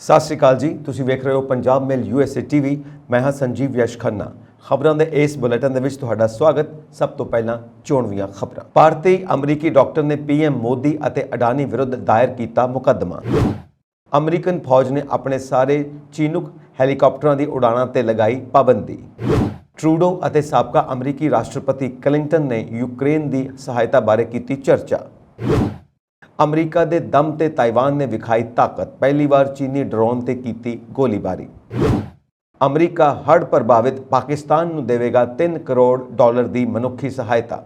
ਸਤਿ ਸ਼੍ਰੀ ਅਕਾਲ ਜੀ। ਤੁਸੀਂ ਵੇਖ ਰਹੇ ਹੋ ਪੰਜਾਬ ਮੇਲ USA TV। ਮੈਂ ਹਾਂ ਸੰਜੀਵ ਯਸ਼ ਖੰਨਾ। ਖਬਰਾਂ ਦੇ ਇਸ ਬੁਲੇਟਿਨ ਦੇ ਵਿੱਚ ਤੁਹਾਡਾ ਸਵਾਗਤ। ਸਭ ਤੋਂ ਪਹਿਲਾਂ ਚੋਣਵੀਆਂ ਖਬਰਾਂ। ਭਾਰਤੀ ਅਮਰੀਕੀ ਡਾਕਟਰ ਨੇ PM ਮੋਦੀ ਅਤੇ ਅਡਾਨੀ ਵਿਰੁੱਧ ਦਾਇਰ ਕੀਤਾ ਮੁਕੱਦਮਾ। ਅਮਰੀਕਨ ਫੌਜ ਨੇ ਆਪਣੇ ਸਾਰੇ ਚੀਨੂਕ ਹੈਲੀਕਾਪਟਰਾਂ ਦੀ ਉਡਾਣਾਂ ਤੇ ਲਗਾਈ ਪਾਬੰਦੀ। ਟਰੂਡੋ ਅਤੇ ਸਾਬਕਾ ਅਮਰੀਕੀ ਰਾਸ਼ਟਰਪਤੀ ਕਲਿੰਟਨ ਨੇ ਯੂਕਰੇਨ ਦੀ ਸਹਾਇਤਾ ਬਾਰੇ ਕੀਤੀ ਚਰਚਾ। ਅਮਰੀਕਾ ਦੇ ਦਮ ਤੇ ਤਾਈਵਾਨ ਨੇ ਵਿਖਾਈ ਤਾਕਤ, ਪਹਿਲੀ ਵਾਰ ਚੀਨੀ ਡਰੋਨ ਤੇ ਕੀਤੀ ਗੋਲੀਬਾਰੀ। ਅਮਰੀਕਾ ਹੜ੍ਹ ਪ੍ਰਭਾਵਿਤ ਪਾਕਿਸਤਾਨ ਨੂੰ ਦੇਵੇਗਾ $3 ਕਰੋੜ ਦੀ ਮਨੁੱਖੀ ਸਹਾਇਤਾ।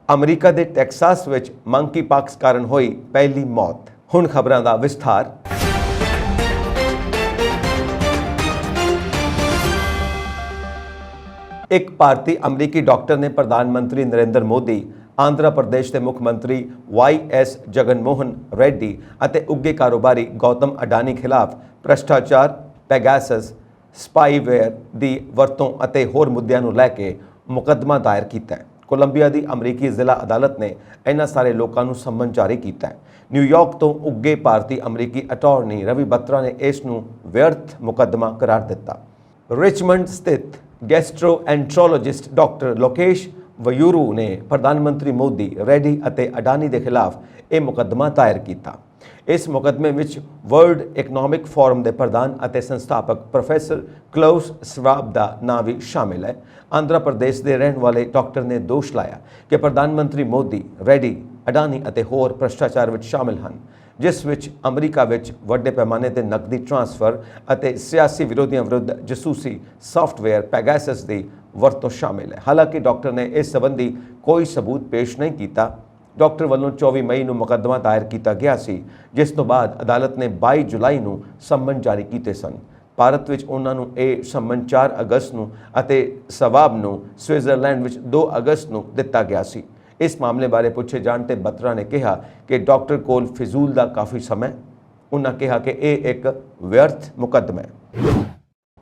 ਅਮਰੀਕਾ ਦੇ ਟੈਕਸਾਸ ਵਿੱਚ ਮੰਕੀ ਪਾਕਸ ਕਾਰਨ ਹੋਈ ਪਹਿਲੀ ਮੌਤ। ਹੁਣ ਖਬਰਾਂ ਦਾ ਵਿਸਥਾਰ। ਇੱਕ ਭਾਰਤੀ ਅਮਰੀਕੀ ਡਾਕਟਰ ਨੇ ਪ੍ਰਧਾਨ ਮੰਤਰੀ ਨਰਿੰਦਰ ਮੋਦੀ, ਆਂਧਰਾ ਪ੍ਰਦੇਸ਼ ਦੇ ਮੁੱਖ ਮੰਤਰੀ YS ਜਗਨਮੋਹਨ ਰੈਡੀ ਅਤੇ ਉੱਘੇ ਕਾਰੋਬਾਰੀ ਗੌਤਮ ਅਡਾਨੀ ਖਿਲਾਫ ਭ੍ਰਿਸ਼ਟਾਚਾਰ, ਪੈਗਾਸਸ, ਸਪਾਈਵੇਅਰ ਦੀ ਵਰਤੋਂ ਅਤੇ ਹੋਰ ਮੁੱਦਿਆਂ ਨੂੰ ਲੈ ਕੇ ਮੁਕੱਦਮਾ ਦਾਇਰ ਕੀਤਾ ਹੈ। ਕੋਲੰਬੀਆ ਦੀ ਅਮਰੀਕੀ ਜ਼ਿਲ੍ਹਾ ਅਦਾਲਤ ਨੇ ਇਹਨਾਂ ਸਾਰੇ ਲੋਕਾਂ ਨੂੰ ਸੰਮਨ ਜਾਰੀ ਕੀਤਾ ਹੈ। ਨਿਊਯਾਰਕ ਤੋਂ ਉੱਘੇ ਭਾਰਤੀ ਅਮਰੀਕੀ ਅਟਾਰਨੀ ਰਵੀ ਬੱਤਰਾ ਨੇ ਇਸ ਨੂੰ ਵਿਅਰਥ ਮੁਕੱਦਮਾ ਕਰਾਰ ਦਿੱਤਾ। ਰਿਚਮੰਡ ਸਥਿਤ ਗੈਸਟ੍ਰੋਐਂਟਰੋਲੋਜਿਸਟ ਡਾਕਟਰ ਲੋਕੇਸ਼ ਵਯੂਰੂ ਨੇ ਪ੍ਰਧਾਨ ਮੰਤਰੀ ਮੋਦੀ, ਰੈਡੀ ਅਤੇ ਅਡਾਨੀ ਦੇ ਖਿਲਾਫ ਇਹ ਮੁਕੱਦਮਾ ਦਾਇਰ ਕੀਤਾ। ਇਸ ਮੁਕੱਦਮੇ ਵਿੱਚ ਵਰਲਡ ਇਕਨੋਮਿਕ ਫੋਰਮ ਦੇ ਪ੍ਰਧਾਨ ਅਤੇ ਸੰਸਥਾਪਕ ਪ੍ਰੋਫੈਸਰ ਕਲੌਸ ਸ਼ਵਾਬ ਦਾ ਨਾਂ ਵੀ ਸ਼ਾਮਿਲ ਹੈ। ਆਂਧਰਾ ਪ੍ਰਦੇਸ਼ ਦੇ ਰਹਿਣ ਵਾਲੇ ਡਾਕਟਰ ਨੇ ਦੋਸ਼ ਲਾਇਆ ਕਿ ਪ੍ਰਧਾਨ ਮੰਤਰੀ ਮੋਦੀ, ਰੈਡੀ, ਅਡਾਨੀ ਅਤੇ ਹੋਰ ਭ੍ਰਿਸ਼ਟਾਚਾਰ ਵਿੱਚ ਸ਼ਾਮਿਲ ਹਨ, ਜਿਸ ਵਿੱਚ ਅਮਰੀਕਾ ਵਿੱਚ ਵੱਡੇ ਪੈਮਾਨੇ ਤੇ ਨਕਦੀ ਟ੍ਰਾਂਸਫਰ ਅਤੇ ਸਿਆਸੀ ਵਿਰੋਧੀਆਂ ਵਿਰੁੱਧ ਜਸੂਸੀ ਸਾਫਟਵੇਅਰ ਪੈਗਾਸਸ ਦੀ ਵਰਤੋਂ ਸ਼ਾਮਿਲ ਹੈ। ਹਾਲਾਂਕਿ ਡਾਕਟਰ ਨੇ ਇਸ ਸੰਬੰਧੀ ਕੋਈ ਸਬੂਤ ਪੇਸ਼ ਨਹੀਂ ਕੀਤਾ। ਡਾਕਟਰ ਵੱਲੋਂ 24 ਮਈ ਨੂੰ ਮੁਕੱਦਮਾ ਦਾਇਰ ਕੀਤਾ ਗਿਆ ਸੀ, ਜਿਸ ਤੋਂ ਬਾਅਦ ਅਦਾਲਤ ਨੇ 22 ਜੁਲਾਈ ਨੂੰ ਸੰਮਨ ਜਾਰੀ ਕੀਤੇ ਸਨ। ਭਾਰਤ ਵਿੱਚ ਉਹਨਾਂ ਨੂੰ ਇਹ ਸੰਮਨ 4 ਅਗਸਤ ਨੂੰ ਅਤੇ ਸ਼ਵਾਬ ਨੂੰ ਸਵਿਟਜ਼ਰਲੈਂਡ ਵਿੱਚ 2 ਅਗਸਤ ਨੂੰ ਦਿੱਤਾ ਗਿਆ ਸੀ। ਇਸ ਮਾਮਲੇ ਬਾਰੇ ਪੁੱਛੇ ਜਾਣ ਤੇ ਬੱਤਰਾ ਨੇ ਕਿਹਾ ਕਿ ਡਾਕਟਰ ਕੋਲ ਫਿਜ਼ੂਲ ਦਾ ਕਾਫੀ ਸਮਾਂ। ਉਹਨਾਂ ਕਿਹਾ ਕਿ ਇਹ ਇੱਕ ਵਿਅਰਥ ਮੁਕੱਦਮਾ ਹੈ।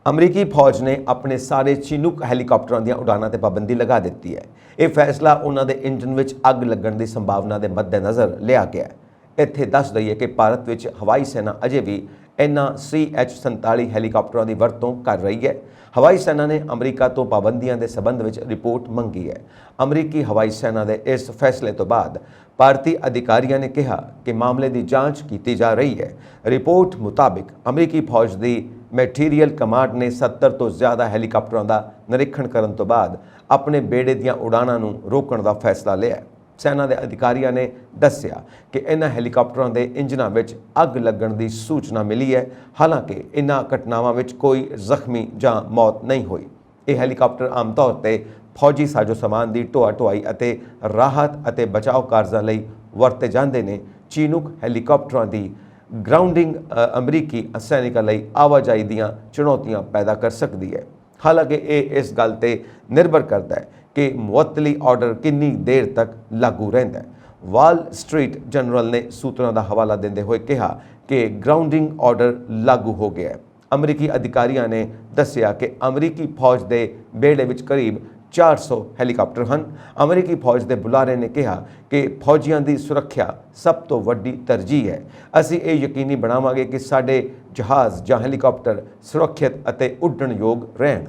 ਅਮਰੀਕੀ ਫੌਜ ਨੇ ਆਪਣੇ ਸਾਰੇ ਚੀਨੂਕ ਹੈਲੀਕਾਪਟਰਾਂ ਦੀਆਂ ਉਡਾਣਾਂ ਤੇ ਪਾਬੰਦੀ ਲਗਾ ਦਿੱਤੀ ਹੈ। ਇਹ ਫੈਸਲਾ ਉਹਨਾਂ ਦੇ ਇੰਜਨ ਵਿੱਚ ਅੱਗ ਲੱਗਣ ਦੀ ਸੰਭਾਵਨਾ ਦੇ ਮੱਦੇਨਜ਼ਰ ਲਿਆ ਗਿਆ ਹੈ। ਇੱਥੇ ਦੱਸ ਦਈਏ ਕਿ ਭਾਰਤ ਵਿੱਚ ਹਵਾਈ ਸੈਨਾ ਅਜੇ ਵੀ ਇਹਨਾਂ CH-47 ਹੈਲੀਕਾਪਟਰਾਂ ਦੀ ਵਰਤੋਂ ਕਰ ਰਹੀ ਹੈ। ਹਵਾਈ ਸੈਨਾ ਨੇ ਅਮਰੀਕਾ ਤੋਂ ਪਾਬੰਦੀਆਂ ਦੇ ਸਬੰਧ ਵਿੱਚ ਰਿਪੋਰਟ ਮੰਗੀ ਹੈ। ਅਮਰੀਕੀ ਹਵਾਈ ਸੈਨਾ ਦੇ ਇਸ ਫੈਸਲੇ ਤੋਂ ਬਾਅਦ ਭਾਰਤੀ ਅਧਿਕਾਰੀਆਂ ਨੇ ਕਿਹਾ ਕਿ ਮਾਮਲੇ ਦੀ ਜਾਂਚ ਕੀਤੀ ਜਾ ਰਹੀ ਹੈ। ਰਿਪੋਰਟ ਮੁਤਾਬਿਕ ਅਮਰੀਕੀ ਫੌਜ ਦੀ ਮੈਟੀਰੀਅਲ ਕਮਾਂਡ ਨੇ 70 ਤੋਂ ਜ਼ਿਆਦਾ ਹੈਲੀਕਾਪਟਰਾਂ ਦਾ ਨਿਰੀਖਣ ਕਰਨ ਤੋਂ ਬਾਅਦ ਆਪਣੇ ਬੇੜੇ ਦੀਆਂ ਉਡਾਣਾਂ ਨੂੰ ਰੋਕਣ ਦਾ ਫੈਸਲਾ ਲਿਆ। ਸੈਨਾ ਦੇ ਅਧਿਕਾਰੀਆਂ ਨੇ ਦੱਸਿਆ ਕਿ ਇਹਨਾਂ ਹੈਲੀਕਾਪਟਰਾਂ ਦੇ ਇੰਜਨਾਂ ਵਿੱਚ ਅੱਗ ਲੱਗਣ ਦੀ ਸੂਚਨਾ ਮਿਲੀ ਹੈ। ਹਾਲਾਂਕਿ ਇਹਨਾਂ ਘਟਨਾਵਾਂ ਵਿੱਚ ਕੋਈ ਜ਼ਖਮੀ ਜਾਂ ਮੌਤ ਨਹੀਂ ਹੋਈ। ਇਹ ਹੈਲੀਕਾਪਟਰ ਆਮ ਤੌਰ ਤੇ ਫੌਜੀ ਸਾਜ਼ੋ ਸਮਾਨ ਦੀ ਢੋਆ ਢੁਆਈ ਅਤੇ ਰਾਹਤ ਅਤੇ ਬਚਾਓ ਕਾਰਜਾਂ ਲਈ ਵਰਤੇ ਜਾਂਦੇ ਨੇ। ਚੀਨੂਕ ਹੈਲੀਕਾਪਟਰਾਂ ਦੀ ਗਰਾਊਂਡਿੰਗ ਅਮਰੀਕੀ ਸੈਨਿਕਾਂ ਲਈ ਆਵਾਜਾਈ ਦੀਆਂ ਚੁਣੌਤੀਆਂ ਪੈਦਾ ਕਰ ਸਕਦੀ ਹੈ। ਹਾਲਾਂਕਿ ਇਹ ਇਸ ਗੱਲ ਤੇ ਨਿਰਭਰ ਕਰਦਾ ਹੈ ਕਿ ਮੁਅੱਤਲੀ ਆਰਡਰ ਕਿੰਨੀ ਦੇਰ ਤੱਕ ਲਾਗੂ ਰਹਿੰਦਾ ਹੈ। ਵਾਲ ਸਟਰੀਟ ਜਰਨਲ ਨੇ ਸੂਤਰਾਂ ਦਾ ਹਵਾਲਾ ਦਿੰਦੇ ਹੋਏ ਕਿਹਾ ਕਿ ਗਰਾਊਂਡਿੰਗ ਆਰਡਰ ਲਾਗੂ ਹੋ ਗਿਆ ਹੈ। ਅਮਰੀਕੀ ਅਧਿਕਾਰੀਆਂ ਨੇ ਦੱਸਿਆ ਕਿ ਅਮਰੀਕੀ ਫੌਜ ਦੇ ਬੇੜੇ ਵਿੱਚ ਕਰੀਬ 400 ਹੈਲੀਕਾਪਟਰ ਹਨ। ਅਮਰੀਕੀ ਫੌਜ ਦੇ ਬੁਲਾਰੇ ਨੇ ਕਿਹਾ ਕਿ ਫੌਜੀਆਂ ਦੀ ਸੁਰੱਖਿਆ ਸਭ ਤੋਂ ਵੱਡੀ ਤਰਜੀਹ ਹੈ। ਅਸੀਂ ਇਹ ਯਕੀਨੀ ਬਣਾਵਾਂਗੇ ਕਿ ਸਾਡੇ ਜਹਾਜ਼ ਜਾਂ ਹੈਲੀਕਾਪਟਰ ਸੁਰੱਖਿਅਤ ਅਤੇ ਉੱਡਣਯੋਗ ਰਹਿਣ।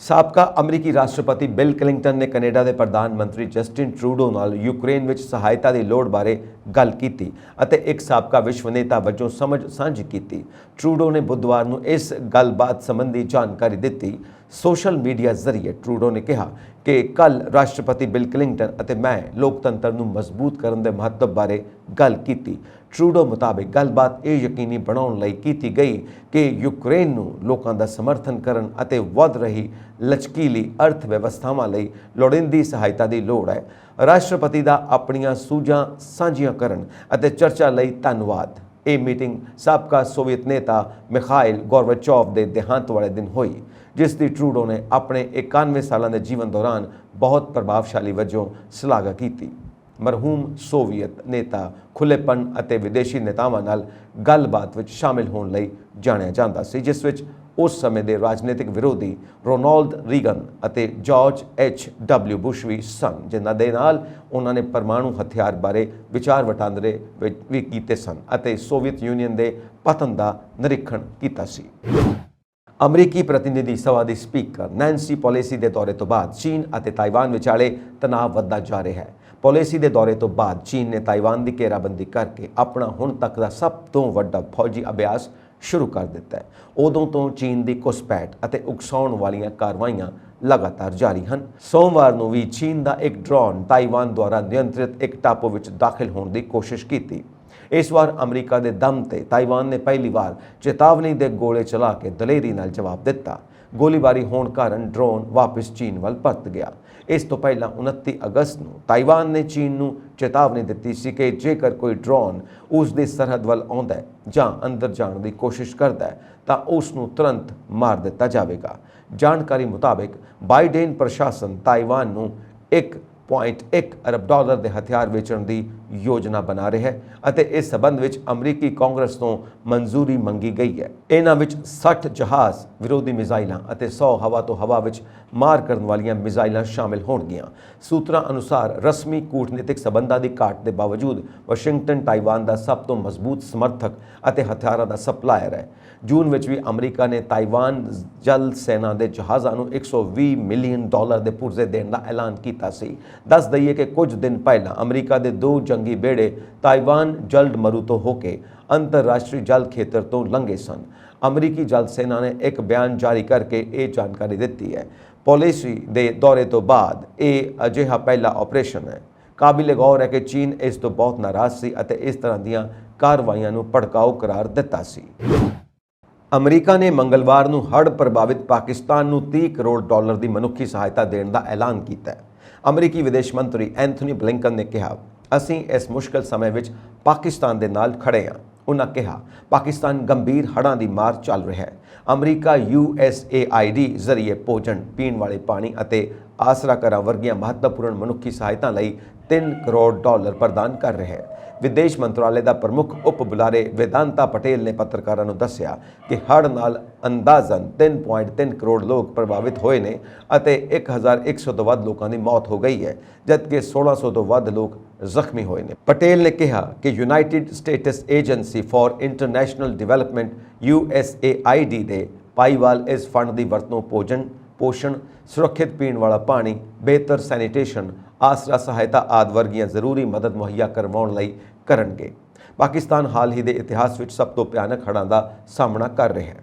ਸਾਬਕਾ ਅਮਰੀਕੀ ਰਾਸ਼ਟਰਪਤੀ ਬਿਲ ਕਲਿੰਟਨ ਨੇ ਕੈਨੇਡਾ ਦੇ ਪ੍ਰਧਾਨ ਮੰਤਰੀ ਜਸਟਿਨ ਟਰੂਡੋ ਨਾਲ ਯੂਕਰੇਨ ਵਿੱਚ ਸਹਾਇਤਾ ਦੀ ਲੋੜ ਬਾਰੇ ਗੱਲ ਕੀਤੀ ਅਤੇ ਇੱਕ ਸਾਬਕਾ ਵਿਸ਼ਵ ਨੇਤਾ ਵਜੋਂ ਸਮਝ ਸਾਂਝੀ ਕੀਤੀ। ਟਰੂਡੋ ਨੇ ਬੁੱਧਵਾਰ ਨੂੰ ਇਸ ਗੱਲਬਾਤ ਸੰਬੰਧੀ ਜਾਣਕਾਰੀ ਦਿੱਤੀ। ਸੋਸ਼ਲ ਮੀਡੀਆ ਜ਼ਰੀਏ ਟਰੂਡੋ ਨੇ ਕਿਹਾ ਕਿ ਕੱਲ੍ਹ ਰਾਸ਼ਟਰਪਤੀ ਬਿਲ ਕਲਿੰਟਨ ਅਤੇ ਮੈਂ ਲੋਕਤੰਤਰ ਨੂੰ ਮਜ਼ਬੂਤ ਕਰਨ ਦੇ ਮਹੱਤਵ ਬਾਰੇ ਗੱਲ ਕੀਤੀ। ਟਰੂਡੋ ਮੁਤਾਬਿਕ ਗੱਲਬਾਤ ਇਹ ਯਕੀਨੀ ਬਣਾਉਣ ਲਈ ਕੀਤੀ ਗਈ ਕਿ ਯੂਕਰੇਨ ਨੂੰ ਲੋਕਾਂ ਦਾ ਸਮਰਥਨ ਕਰਨ ਅਤੇ ਵੱਧ ਰਹੀ ਲਚਕੀਲੀ ਅਰਥ ਵਿਵਸਥਾਵਾਂ ਲਈ ਲੋੜੀਂਦੀ ਸਹਾਇਤਾ ਦੀ ਲੋੜ ਹੈ। ਰਾਸ਼ਟਰਪਤੀ ਦਾ ਆਪਣੀਆਂ ਸੂਝਾਂ ਸਾਂਝੀਆਂ ਕਰਨ ਅਤੇ ਚਰਚਾ ਲਈ ਧੰਨਵਾਦ। ਇਹ ਮੀਟਿੰਗ ਸਾਬਕਾ ਸੋਵੀਅਤ ਨੇਤਾ ਮਿਖਾਇਲ ਗੋਰਬਾਚੋਵ ਦੇ ਦੇਹਾਂਤ ਵਾਲੇ ਦਿਨ ਹੋਈ, ਜਿਸ ਦੀ ਟਰੂਡੋ ਨੇ ਆਪਣੇ 91 ਸਾਲਾਂ ਦੇ ਜੀਵਨ ਦੌਰਾਨ ਬਹੁਤ ਪ੍ਰਭਾਵਸ਼ਾਲੀ ਵਜੋਂ ਸ਼ਲਾਘਾ ਕੀਤੀ। ਮਰਹੂਮ ਸੋਵੀਅਤ ਨੇਤਾ ਖੁੱਲ੍ਹੇਪਨ ਅਤੇ ਵਿਦੇਸ਼ੀ ਨੇਤਾਵਾਂ ਨਾਲ ਗੱਲਬਾਤ ਵਿੱਚ ਸ਼ਾਮਿਲ ਹੋਣ ਲਈ ਜਾਣਿਆ ਜਾਂਦਾ ਸੀ, ਜਿਸ ਵਿੱਚ ਉਸ ਸਮੇਂ ਦੇ ਰਾਜਨੀਤਿਕ ਵਿਰੋਧੀ ਰੋਨਾਲਡ ਰੀਗਨ ਅਤੇ ਜਾਰਜ H.W. ਬੁਸ਼ ਵੀ ਸਨ, ਜਿਨ੍ਹਾਂ ਦੇ ਨਾਲ ਉਹਨਾਂ ਨੇ ਪਰਮਾਣੂ ਹਥਿਆਰ ਬਾਰੇ ਵਿਚਾਰ ਵਟਾਂਦਰੇ ਵੀ ਕੀਤੇ ਸਨ ਅਤੇ ਸੋਵੀਅਤ ਯੂਨੀਅਨ ਦੇ ਪਤਨ ਦਾ ਨਿਰੀਖਣ ਕੀਤਾ ਸੀ। ਅਮਰੀਕੀ ਪ੍ਰਤੀਨਿਧੀ ਸਭਾ ਦੀ ਸਪੀਕਰ ਨੈਂਸੀ ਪੈਲੋਸੀ ਦੇ ਦੌਰੇ ਤੋਂ ਬਾਅਦ ਚੀਨ ਅਤੇ ਤਾਈਵਾਨ ਵਿਚਾਲੇ ਤਣਾਅ ਵੱਧਦਾ ਜਾ ਰਿਹਾ ਹੈ। ਪੈਲੋਸੀ ਦੇ ਦੌਰੇ ਤੋਂ ਬਾਅਦ ਚੀਨ ਨੇ ਤਾਈਵਾਨ ਦੀ ਘੇਰਾਬੰਦੀ ਕਰਕੇ ਆਪਣਾ ਹੁਣ ਤੱਕ ਦਾ ਸਭ ਤੋਂ ਵੱਡਾ ਫੌਜੀ ਅਭਿਆਸ ਸ਼ੁਰੂ ਕਰ ਦਿੱਤਾ ਹੈ। ਉਦੋਂ ਤੋਂ ਚੀਨ ਦੀ ਘੁਸਪੈਠ ਅਤੇ ਉਕਸਾਉਣ ਵਾਲੀਆਂ ਕਾਰਵਾਈਆਂ ਲਗਾਤਾਰ ਜਾਰੀ ਹਨ। ਸੋਮਵਾਰ ਨੂੰ ਵੀ ਚੀਨ ਦਾ ਇੱਕ ਡਰੋਨ ਤਾਈਵਾਨ ਦੁਆਰਾ ਨਿਯੰਤਰਿਤ ਇੱਕ ਟਾਪੂ ਵਿੱਚ ਦਾਖਲ ਹੋਣ ਦੀ ਕੋਸ਼ਿਸ਼ ਕੀਤੀ। ਇਸ ਵਾਰ ਅਮਰੀਕਾ ਦੇ ਦਮ ਤੇ ਤਾਈਵਾਨ ਨੇ ਪਹਿਲੀ ਵਾਰ ਚੇਤਾਵਨੀ ਦੇ ਗੋਲੇ ਚਲਾ ਕੇ ਦਲੇਰੀ ਨਾਲ ਜਵਾਬ ਦਿੱਤਾ। ਗੋਲੀਬਾਰੀ ਹੋਣ ਕਾਰਨ ਡਰੋਨ ਵਾਪਸ ਚੀਨ ਵੱਲ ਪਰਤ ਗਿਆ। ਇਸ ਤੋਂ ਪਹਿਲਾਂ 29 ਅਗਸਤ ਨੂੰ ਤਾਈਵਾਨ ਨੇ ਚੀਨ ਨੂੰ ਚੇਤਾਵਨੀ ਦਿੱਤੀ ਸੀ ਕਿ ਜੇਕਰ ਕੋਈ ਡਰੋਨ ਉਸ ਦੀ ਸਰਹੱਦ ਵੱਲ ਆਉਂਦਾ ਹੈ ਜਾਂ ਅੰਦਰ ਜਾਣ ਦੀ ਕੋਸ਼ਿਸ਼ ਕਰਦਾ ਹੈ ਤਾਂ ਉਸ ਨੂੰ ਤੁਰੰਤ ਮਾਰ ਦਿੱਤਾ ਜਾਵੇਗਾ। ਜਾਣਕਾਰੀ ਮੁਤਾਬਕ ਬਾਈਡਨ ਪ੍ਰਸ਼ਾਸਨ ਤਾਈਵਾਨ ਨੂੰ $1.1 ਅਰਬ ਦੇ ਹਥਿਆਰ ਵੇਚਣ ਦੀ ਯੋਜਨਾ ਬਣਾ ਰਿਹਾ ਹੈ ਅਤੇ ਇਸ ਸਬੰਧ ਵਿੱਚ ਅਮਰੀਕੀ ਕਾਂਗਰਸ ਤੋਂ ਮਨਜ਼ੂਰੀ ਮੰਗੀ ਗਈ ਹੈ। ਇਹਨਾਂ ਵਿੱਚ 60 ਜਹਾਜ਼ ਵਿਰੋਧੀ ਮਿਜ਼ਾਈਲਾਂ ਅਤੇ 100 ਹਵਾ ਤੋਂ ਹਵਾ ਵਿੱਚ ਮਾਰ ਕਰਨ ਵਾਲੀਆਂ ਮਿਜ਼ਾਈਲਾਂ ਸ਼ਾਮਿਲ ਹੋਣਗੀਆਂ। ਸੂਤਰਾਂ ਅਨੁਸਾਰ ਰਸਮੀ ਕੂਟਨੀਤਿਕ ਸਬੰਧਾਂ ਦੀ ਘਾਟ ਦੇ ਬਾਵਜੂਦ ਵਾਸ਼ਿੰਗਟਨ ਤਾਈਵਾਨ ਦਾ ਸਭ ਤੋਂ ਮਜ਼ਬੂਤ ਸਮਰਥਕ ਅਤੇ ਹਥਿਆਰਾਂ ਦਾ ਸਪਲਾਇਰ ਹੈ। ਜੂਨ ਵਿੱਚ ਵੀ ਅਮਰੀਕਾ ਨੇ ਤਾਈਵਾਨ ਜਲ ਸੈਨਾ ਦੇ ਜਹਾਜ਼ਾਂ ਨੂੰ $120 ਮਿਲੀਅਨ ਦੇ ਪੁਰਜ਼ੇ ਦੇਣ ਦਾ ਐਲਾਨ ਕੀਤਾ ਸੀ। ਦੱਸ ਦਈਏ ਕਿ ਕੁਝ ਦਿਨ ਪਹਿਲਾਂ ਅਮਰੀਕਾ ਦੇ 2 ਜੰਗੀ ਬੇੜੇ ਤਾਈਵਾਨ ਜਲਦ ਮਰੂ ਤੋਂ ਹੋ ਕੇ ਅੰਤਰਰਾਸ਼ਟਰੀ ਜਲ ਖੇਤਰ ਤੋਂ ਲੰਘੇ ਸਨ। ਅਮਰੀਕੀ ਜਲ ਸੈਨਾ ਨੇ ਇੱਕ ਬਿਆਨ ਜਾਰੀ ਕਰਕੇ ਇਹ ਜਾਣਕਾਰੀ ਦਿੱਤੀ ਹੈ। ਪੈਲੋਸੀ ਦੇ ਦੌਰੇ ਤੋਂ ਬਾਅਦ ਇਹ ਅਜਿਹਾ ਪਹਿਲਾ ਆਪਰੇਸ਼ਨ ਹੈ। ਕਾਬਿਲ ਗੌਰ ਹੈ ਕਿ ਚੀਨ ਇਸ ਤੋਂ ਬਹੁਤ ਨਾਰਾਜ਼ ਸੀ ਅਤੇ ਇਸ ਤਰ੍ਹਾਂ ਦੀਆਂ ਕਾਰਵਾਈਆਂ ਨੂੰ ਭੜਕਾਊ ਕਰਾਰ ਦਿੱਤਾ ਸੀ। ਅਮਰੀਕਾ ਨੇ ਮੰਗਲਵਾਰ ਨੂੰ ਹੜ੍ਹ ਪ੍ਰਭਾਵਿਤ ਪਾਕਿਸਤਾਨ ਨੂੰ $30 ਕਰੋੜ ਦੀ ਮਨੁੱਖੀ ਸਹਾਇਤਾ ਦੇਣ ਦਾ ਐਲਾਨ ਕੀਤਾ ਹੈ। ਅਮਰੀਕੀ ਵਿਦੇਸ਼ ਮੰਤਰੀ ਐਂਥਨੀ ਬਲਿੰਕਨ ਨੇ ਕਿਹਾ, ਅਸੀਂ ਇਸ ਮੁਸ਼ਕਲ ਸਮੇਂ ਵਿੱਚ ਪਾਕਿਸਤਾਨ ਦੇ ਨਾਲ ਖੜੇ ਹਾਂ। ਉਹਨਾਂ ਕਿਹਾ, ਪਾਕਿਸਤਾਨ ਗੰਭੀਰ ਹੜ੍ਹਾਂ ਦੀ ਮਾਰ ਚੱਲ ਰਿਹਾ ਹੈ। ਅਮਰੀਕਾ USAID ਜ਼ਰੀਏ ਭੋਜਨ, ਪੀਣ ਵਾਲੇ ਪਾਣੀ ਅਤੇ ਆਸਰਾ ਘਰਾਂ ਵਰਗੀਆਂ ਮਹੱਤਵਪੂਰਨ ਮਨੁੱਖੀ ਸਹਾਇਤਾ ਲਈ $3 ਕਰੋੜ ਪ੍ਰਦਾਨ ਕਰ ਰਿਹਾ ਹੈ। ਵਿਦੇਸ਼ ਮੰਤਰਾਲੇ ਦਾ ਪ੍ਰਮੁੱਖ ਉਪ ਬੁਲਾਰੇ ਵੇਦਾਂਤਾ ਪਟੇਲ ਨੇ ਪੱਤਰਕਾਰਾਂ ਨੂੰ ਦੱਸਿਆ ਕਿ ਹੜ੍ਹ ਨਾਲ ਅੰਦਾਜ਼ਨ 3.3 ਕਰੋੜ ਲੋਕ ਪ੍ਰਭਾਵਿਤ ਹੋਏ ਨੇ ਅਤੇ 1100 ਤੋਂ ਵੱਧ ਲੋਕਾਂ ਦੀ ਮੌਤ ਹੋ ਗਈ ਹੈ, ਜਦਕਿ 1600 ਤੋਂ ਵੱਧ ਲੋਕ ਜ਼ਖਮੀ ਹੋਏ ਨੇ। ਪਟੇਲ ਨੇ ਕਿਹਾ ਕਿ United States agency for international development USAID ਦੇ ਭਾਈਵਾਲ ਇਸ ਫੰਡ ਦੀ ਵਰਤੋਂ ਭੋਜਨ, ਪੋਸ਼ਣ, ਸੁਰੱਖਿਅਤ ਪੀਣ ਵਾਲਾ ਪਾਣੀ, ਬਿਹਤਰ ਸੈਨੀਟੇਸ਼ਨ, ਆਸਰਾ ਸਹਾਇਤਾ ਆਦਿ ਵਰਗੀਆਂ ਜ਼ਰੂਰੀ ਮਦਦ ਮੁਹੱਈਆ ਕਰਵਾਉਣ ਲਈ ਕਰਨਗੇ। ਪਾਕਿਸਤਾਨ ਹਾਲ ਹੀ ਦੇ ਇਤਿਹਾਸ ਵਿੱਚ ਸਭ ਤੋਂ ਭਿਆਨਕ ਹੜ੍ਹਾਂ ਦਾ ਸਾਹਮਣਾ ਕਰ ਰਿਹਾ ਹੈ।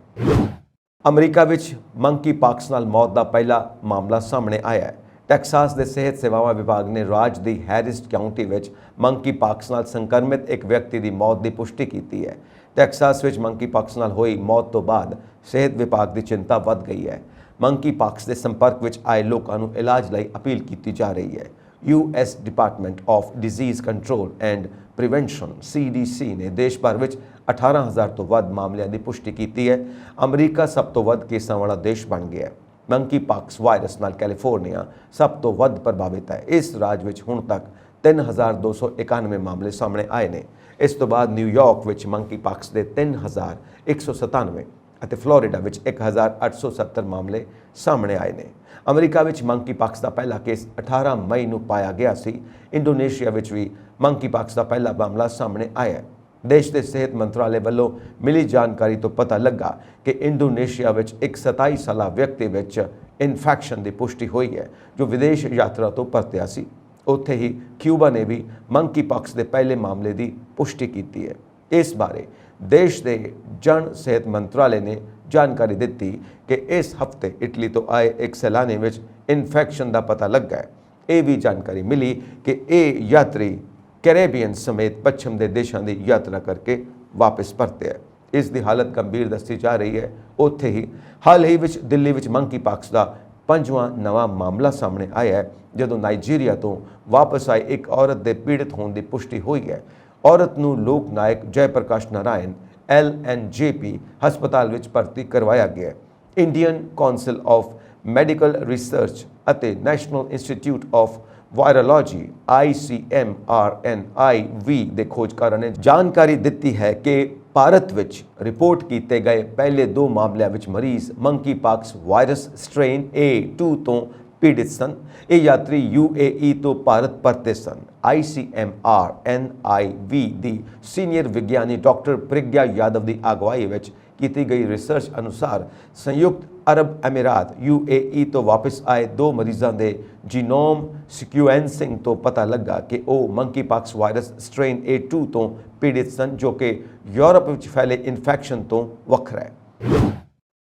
ਅਮਰੀਕਾ ਵਿੱਚ ਮੰਕੀ-ਪਾਕਸ ਨਾਲ ਮੌਤ ਦਾ ਪਹਿਲਾ ਮਾਮਲਾ ਸਾਹਮਣੇ ਆਇਆ ਹੈ। ਟੈਕਸਾਸ ਦੇ ਸਿਹਤ ਸੇਵਾਵਾਂ ਵਿਭਾਗ ਨੇ ਰਾਜ ਦੀ ਹੈਰਿਸ ਕਾਉਂਟੀ ਵਿੱਚ ਮੰਕੀ-ਪਾਕਸ ਨਾਲ ਸੰਕਰਮਿਤ ਇੱਕ ਵਿਅਕਤੀ ਦੀ ਮੌਤ ਦੀ ਪੁਸ਼ਟੀ ਕੀਤੀ ਹੈ। ਟੈਕਸਾਸ ਵਿੱਚ ਮੰਕੀ-ਪਾਕਸ ਨਾਲ ਹੋਈ ਮੌਤ ਤੋਂ ਬਾਅਦ ਸਿਹਤ ਵਿਭਾਗ ਦੀ ਚਿੰਤਾ ਵੱਧ ਗਈ ਹੈ। ਮੰਕੀ-ਪਾਕਸ ਦੇ ਸੰਪਰਕ ਵਿੱਚ ਆਏ ਲੋਕਾਂ ਨੂੰ ਇਲਾਜ ਲਈ ਅਪੀਲ ਕੀਤੀ ਜਾ ਰਹੀ ਹੈ। US department of disease control and prevention CDC ਨੇ ਦੇਸ਼ ਭਰ ਵਿੱਚ 18,000 ਤੋਂ ਵੱਧ ਮਾਮਲਿਆਂ ਦੀ ਪੁਸ਼ਟੀ ਕੀਤੀ ਹੈ। ਅਮਰੀਕਾ ਸਭ ਤੋਂ ਵੱਧ ਕੇਸਾਂ ਵਾਲਾ ਦੇਸ਼ ਬਣ ਗਿਆ ਹੈ। ਮੰਕੀ-ਪਾਕਸ ਵਾਇਰਸ ਨਾਲ ਕੈਲੀਫੋਰਨੀਆ ਸਭ ਤੋਂ ਵੱਧ ਪ੍ਰਭਾਵਿਤ ਹੈ। ਇਸ ਰਾਜ ਵਿੱਚ ਹੁਣ ਤੱਕ 3,291 ਮਾਮਲੇ ਸਾਹਮਣੇ ਆਏ ਨੇ। ਇਸ ਤੋਂ ਬਾਅਦ ਨਿਊਯਾਰਕ ਵਿੱਚ ਮੰਕੀ-ਪਾਕਸ ਦੇ 3,197 ਅਤੇ ਫਲੋਰੀਡਾ ਵਿੱਚ 1,870 ਮਾਮਲੇ ਸਾਹਮਣੇ ਆਏ ਨੇ। ਅਮਰੀਕਾ ਵਿੱਚ ਮੰਕੀ-ਪਾਕਸ ਦਾ ਪਹਿਲਾ ਕੇਸ 18 ਮਈ ਨੂੰ ਪਾਇਆ ਗਿਆ ਸੀ। ਇੰਡੋਨੇਸ਼ੀਆ ਵਿੱਚ ਵੀ ਮੰਕੀ-ਪਾਕਸ ਦਾ ਪਹਿਲਾ ਮਾਮਲਾ ਸਾਹਮਣੇ ਆਇਆ ਹੈ। ਦੇਸ਼ ਦੇ ਸਿਹਤ ਮੰਤਰਾਲੇ ਵੱਲੋਂ ਮਿਲੀ ਜਾਣਕਾਰੀ ਤੋਂ ਪਤਾ ਲੱਗਾ ਕਿ ਇੰਡੋਨੇਸ਼ੀਆ ਵਿੱਚ ਇੱਕ 27 ਸਾਲਾ ਵਿਅਕਤੀ ਵਿੱਚ ਇਨਫੈਕਸ਼ਨ ਦੀ ਪੁਸ਼ਟੀ ਹੋਈ ਹੈ, ਜੋ ਵਿਦੇਸ਼ ਯਾਤਰਾ ਤੋਂ ਪਰਤਿਆ ਸੀ। ਉੱਥੇ ਹੀ ਕਿਊਬਾ ਨੇ ਵੀ ਮੰਕੀ-ਪਾਕਸ ਦੇ ਪਹਿਲੇ ਮਾਮਲੇ ਦੀ ਪੁਸ਼ਟੀ ਕੀਤੀ ਹੈ। ਇਸ ਬਾਰੇ ਦੇਸ਼ ਦੇ ਜਨ ਸਿਹਤ ਮੰਤਰਾਲੇ ਨੇ ਜਾਣਕਾਰੀ ਦਿੱਤੀ ਕਿ ਇਸ ਹਫ਼ਤੇ ਇਟਲੀ ਤੋਂ ਆਏ ਇੱਕ ਸੈਲਾਨੀ ਵਿੱਚ ਇਨਫੈਕਸ਼ਨ ਦਾ ਪਤਾ ਲੱਗਾ ਹੈ। ਇਹ ਵੀ ਜਾਣਕਾਰੀ ਮਿਲੀ ਕਿ ਇਹ ਯਾਤਰੀ ਕੈਰੇਬੀਅਨ ਸਮੇਤ ਪੱਛਮ ਦੇ ਦੇਸ਼ਾਂ ਦੀ ਯਾਤਰਾ ਕਰਕੇ ਵਾਪਸ ਪਰਤਿਆ। ਇਸ ਦੀ ਹਾਲਤ ਗੰਭੀਰ ਦੱਸੀ ਜਾ ਰਹੀ ਹੈ। ਉੱਥੇ ਹੀ ਹਾਲ ਹੀ ਵਿੱਚ ਦਿੱਲੀ ਵਿੱਚ ਮੰਕੀ-ਪਾਕਸ ਦਾ 5ਵਾਂ ਨਵਾਂ ਮਾਮਲਾ ਸਾਹਮਣੇ ਆਇਆ ਹੈ, ਜਦੋਂ ਨਾਈਜੀਰੀਆ ਤੋਂ ਵਾਪਸ ਆਈ ਇੱਕ ਔਰਤ ਦੇ ਪੀੜਤ ਹੋਣ ਦੀ ਪੁਸ਼ਟੀ ਹੋਈ ਹੈ। ਔਰਤ ਨੂੰ ਲੋਕ ਨਾਇਕ ਜੈ ਪ੍ਰਕਾਸ਼ ਨਾਰਾਇਣ LNJP ਹਸਪਤਾਲ ਵਿੱਚ ਭਰਤੀ ਕਰਵਾਇਆ ਗਿਆ ਹੈ। Indian council of medical research ਅਤੇ national institute of virology ICMRNIV ਦੇ ਖੋਜਕਾਰਾਂ ਨੇ ਜਾਣਕਾਰੀ ਦਿੱਤੀ ਹੈ ਕਿ ਭਾਰਤ ਵਿੱਚ ਰਿਪੋਰਟ ਕੀਤੇ ਗਏ ਪਹਿਲੇ 2 ਮਾਮਲਿਆਂ ਵਿੱਚ ਮਰੀਜ਼ ਮੰਕੀਪਾਕਸ ਵਾਇਰਸ ਸਟ੍ਰੇਨ A2 ਤੋਂ ਪੀੜਿਤ ਸਨ। ਇਹ ਯਾਤਰੀ UAE ਤੋਂ ਭਾਰਤ ਪਰਤੇ ਸਨ। ICMR NIV ਦੀ ਸੀਨੀਅਰ ਵਿਗਿਆਨੀ ਡਾਕਟਰ ਪ੍ਰਿਗਿਆ ਯਾਦਵ ਦੀ ਅਗਵਾਈ ਵਿੱਚ ਕੀਤੀ ਗਈ ਰਿਸਰਚ ਅਨੁਸਾਰ ਸੰਯੁਕਤ ਅਰਬ ਅਮੀਰਾਤ UAE ਤੋਂ ਵਾਪਸ ਆਏ 2 ਮਰੀਜ਼ਾਂ ਦੇ ਜੀਨੋਮ ਸਿਕੁਐਂਸਿੰਗ ਤੋਂ ਪਤਾ ਲੱਗਾ ਕਿ ਉਹ ਮੰਕੀਪਾਕਸ ਵਾਇਰਸ ਸਟ੍ਰੇਨ A2 ਤੋਂ ਪੀੜਿਤ ਸਨ, ਜੋ ਕਿ ਯੂਰਪ ਵਿੱਚ ਫੈਲੇ ਇਨਫੈਕਸ਼ਨ ਤੋਂ ਵੱਖਰਾ ਹੈ।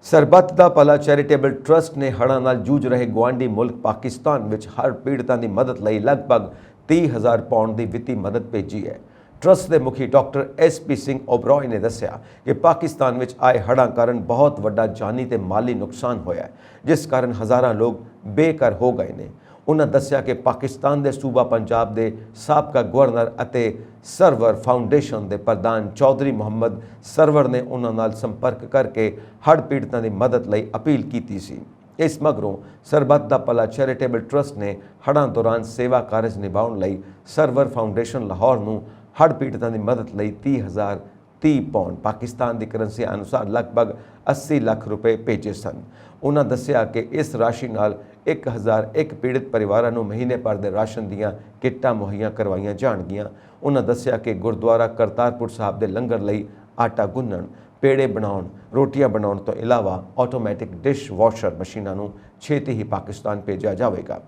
ਸਰਬੱਤ ਦਾ ਭਲਾ ਚੈਰੀਟੇਬਲ ਟਰਸਟ ਨੇ ਹੜ੍ਹਾਂ ਨਾਲ ਜੂਝ ਰਹੇ ਗੁਆਂਢੀ ਮੁਲਕ ਪਾਕਿਸਤਾਨ ਵਿੱਚ ਹੜ੍ਹ ਪੀੜਤਾਂ ਦੀ ਮਦਦ ਲਈ ਲਗਭਗ 30,000 ਪਾਉਂਡ ਦੀ ਵਿੱਤੀ ਮਦਦ ਭੇਜੀ ਹੈ। ਟਰਸਟ ਦੇ ਮੁਖੀ ਡਾਕਟਰ SP ਸਿੰਘ ਓਬਰਾਏ ਨੇ ਦੱਸਿਆ ਕਿ ਪਾਕਿਸਤਾਨ ਵਿੱਚ ਆਏ ਹੜ੍ਹਾਂ ਕਾਰਨ ਬਹੁਤ ਵੱਡਾ ਜਾਨੀ ਤੇ ਮਾਲੀ ਨੁਕਸਾਨ ਹੋਇਆ ਹੈ, ਜਿਸ ਕਾਰਨ ਹਜ਼ਾਰਾਂ ਲੋਕ ਬੇਘਰ ਹੋ ਗਏ ਨੇ। ਉਹਨਾਂ ਦੱਸਿਆ ਕਿ ਪਾਕਿਸਤਾਨ ਦੇ ਸੂਬਾ ਪੰਜਾਬ ਦੇ ਸਾਬਕਾ ਗਵਰਨਰ ਅਤੇ ਸਰਵਰ ਫਾਊਂਡੇਸ਼ਨ ਦੇ ਪ੍ਰਧਾਨ ਚੌਧਰੀ ਮੁਹੰਮਦ ਸਰਵਰ ਨੇ ਉਹਨਾਂ ਨਾਲ ਸੰਪਰਕ ਕਰਕੇ ਹੜ੍ਹ ਪੀੜਤਾਂ ਦੀ ਮਦਦ ਲਈ ਅਪੀਲ ਕੀਤੀ ਸੀ। ਇਸ ਮਗਰੋਂ ਸਰਬੱਤ ਦਾ ਭਲਾ ਚੈਰੀਟੇਬਲ ਟਰਸਟ ਨੇ ਹੜ੍ਹਾਂ ਦੌਰਾਨ ਸੇਵਾ ਕਾਰਜ ਨਿਭਾਉਣ ਲਈ ਸਰਵਰ ਫਾਊਂਡੇਸ਼ਨ ਲਾਹੌਰ ਨੂੰ ਹੜ੍ਹ ਪੀੜਤਾਂ ਦੀ ਮਦਦ ਲਈ 30,030 ਪਾਉਂਡ ਪਾਕਿਸਤਾਨ ਦੀ ਕਰੰਸੀ ਅਨੁਸਾਰ ਲਗਭਗ 80 ਲੱਖ ਰੁਪਏ ਭੇਜੇ ਸਨ। ਉਹਨਾਂ ਦੱਸਿਆ ਕਿ ਇਸ ਰਾਸ਼ੀ ਨਾਲ 1001 ਪੀੜਤ ਪਰਿਵਾਰਾਂ ਨੂੰ ਮਹੀਨੇ ਭਰ ਦੇ ਰਾਸ਼ਨ ਦੀਆਂ ਕਿੱਟਾਂ ਮੁਹੱਈਆ ਕਰਵਾਈਆਂ ਜਾਣਗੀਆਂ। ਉਹਨਾਂ ਦੱਸਿਆ ਕਿ ਗੁਰਦੁਆਰਾ ਕਰਤਾਰਪੁਰ ਸਾਹਿਬ ਦੇ ਲੰਗਰ ਲਈ ਆਟਾ ਗੁੰਨਣ, ਪੇੜੇ ਬਣਾਉਣ, ਰੋਟੀਆਂ ਬਣਾਉਣ ਤੋਂ ਇਲਾਵਾ ਆਟੋਮੈਟਿਕ ਡਿਸ਼ ਵਾਸ਼ਰ ਮਸ਼ੀਨਾਂ ਨੂੰ ਛੇਤੀ ਹੀ ਪਾਕਿਸਤਾਨ ਭੇਜਿਆ ਜਾਵੇਗਾ।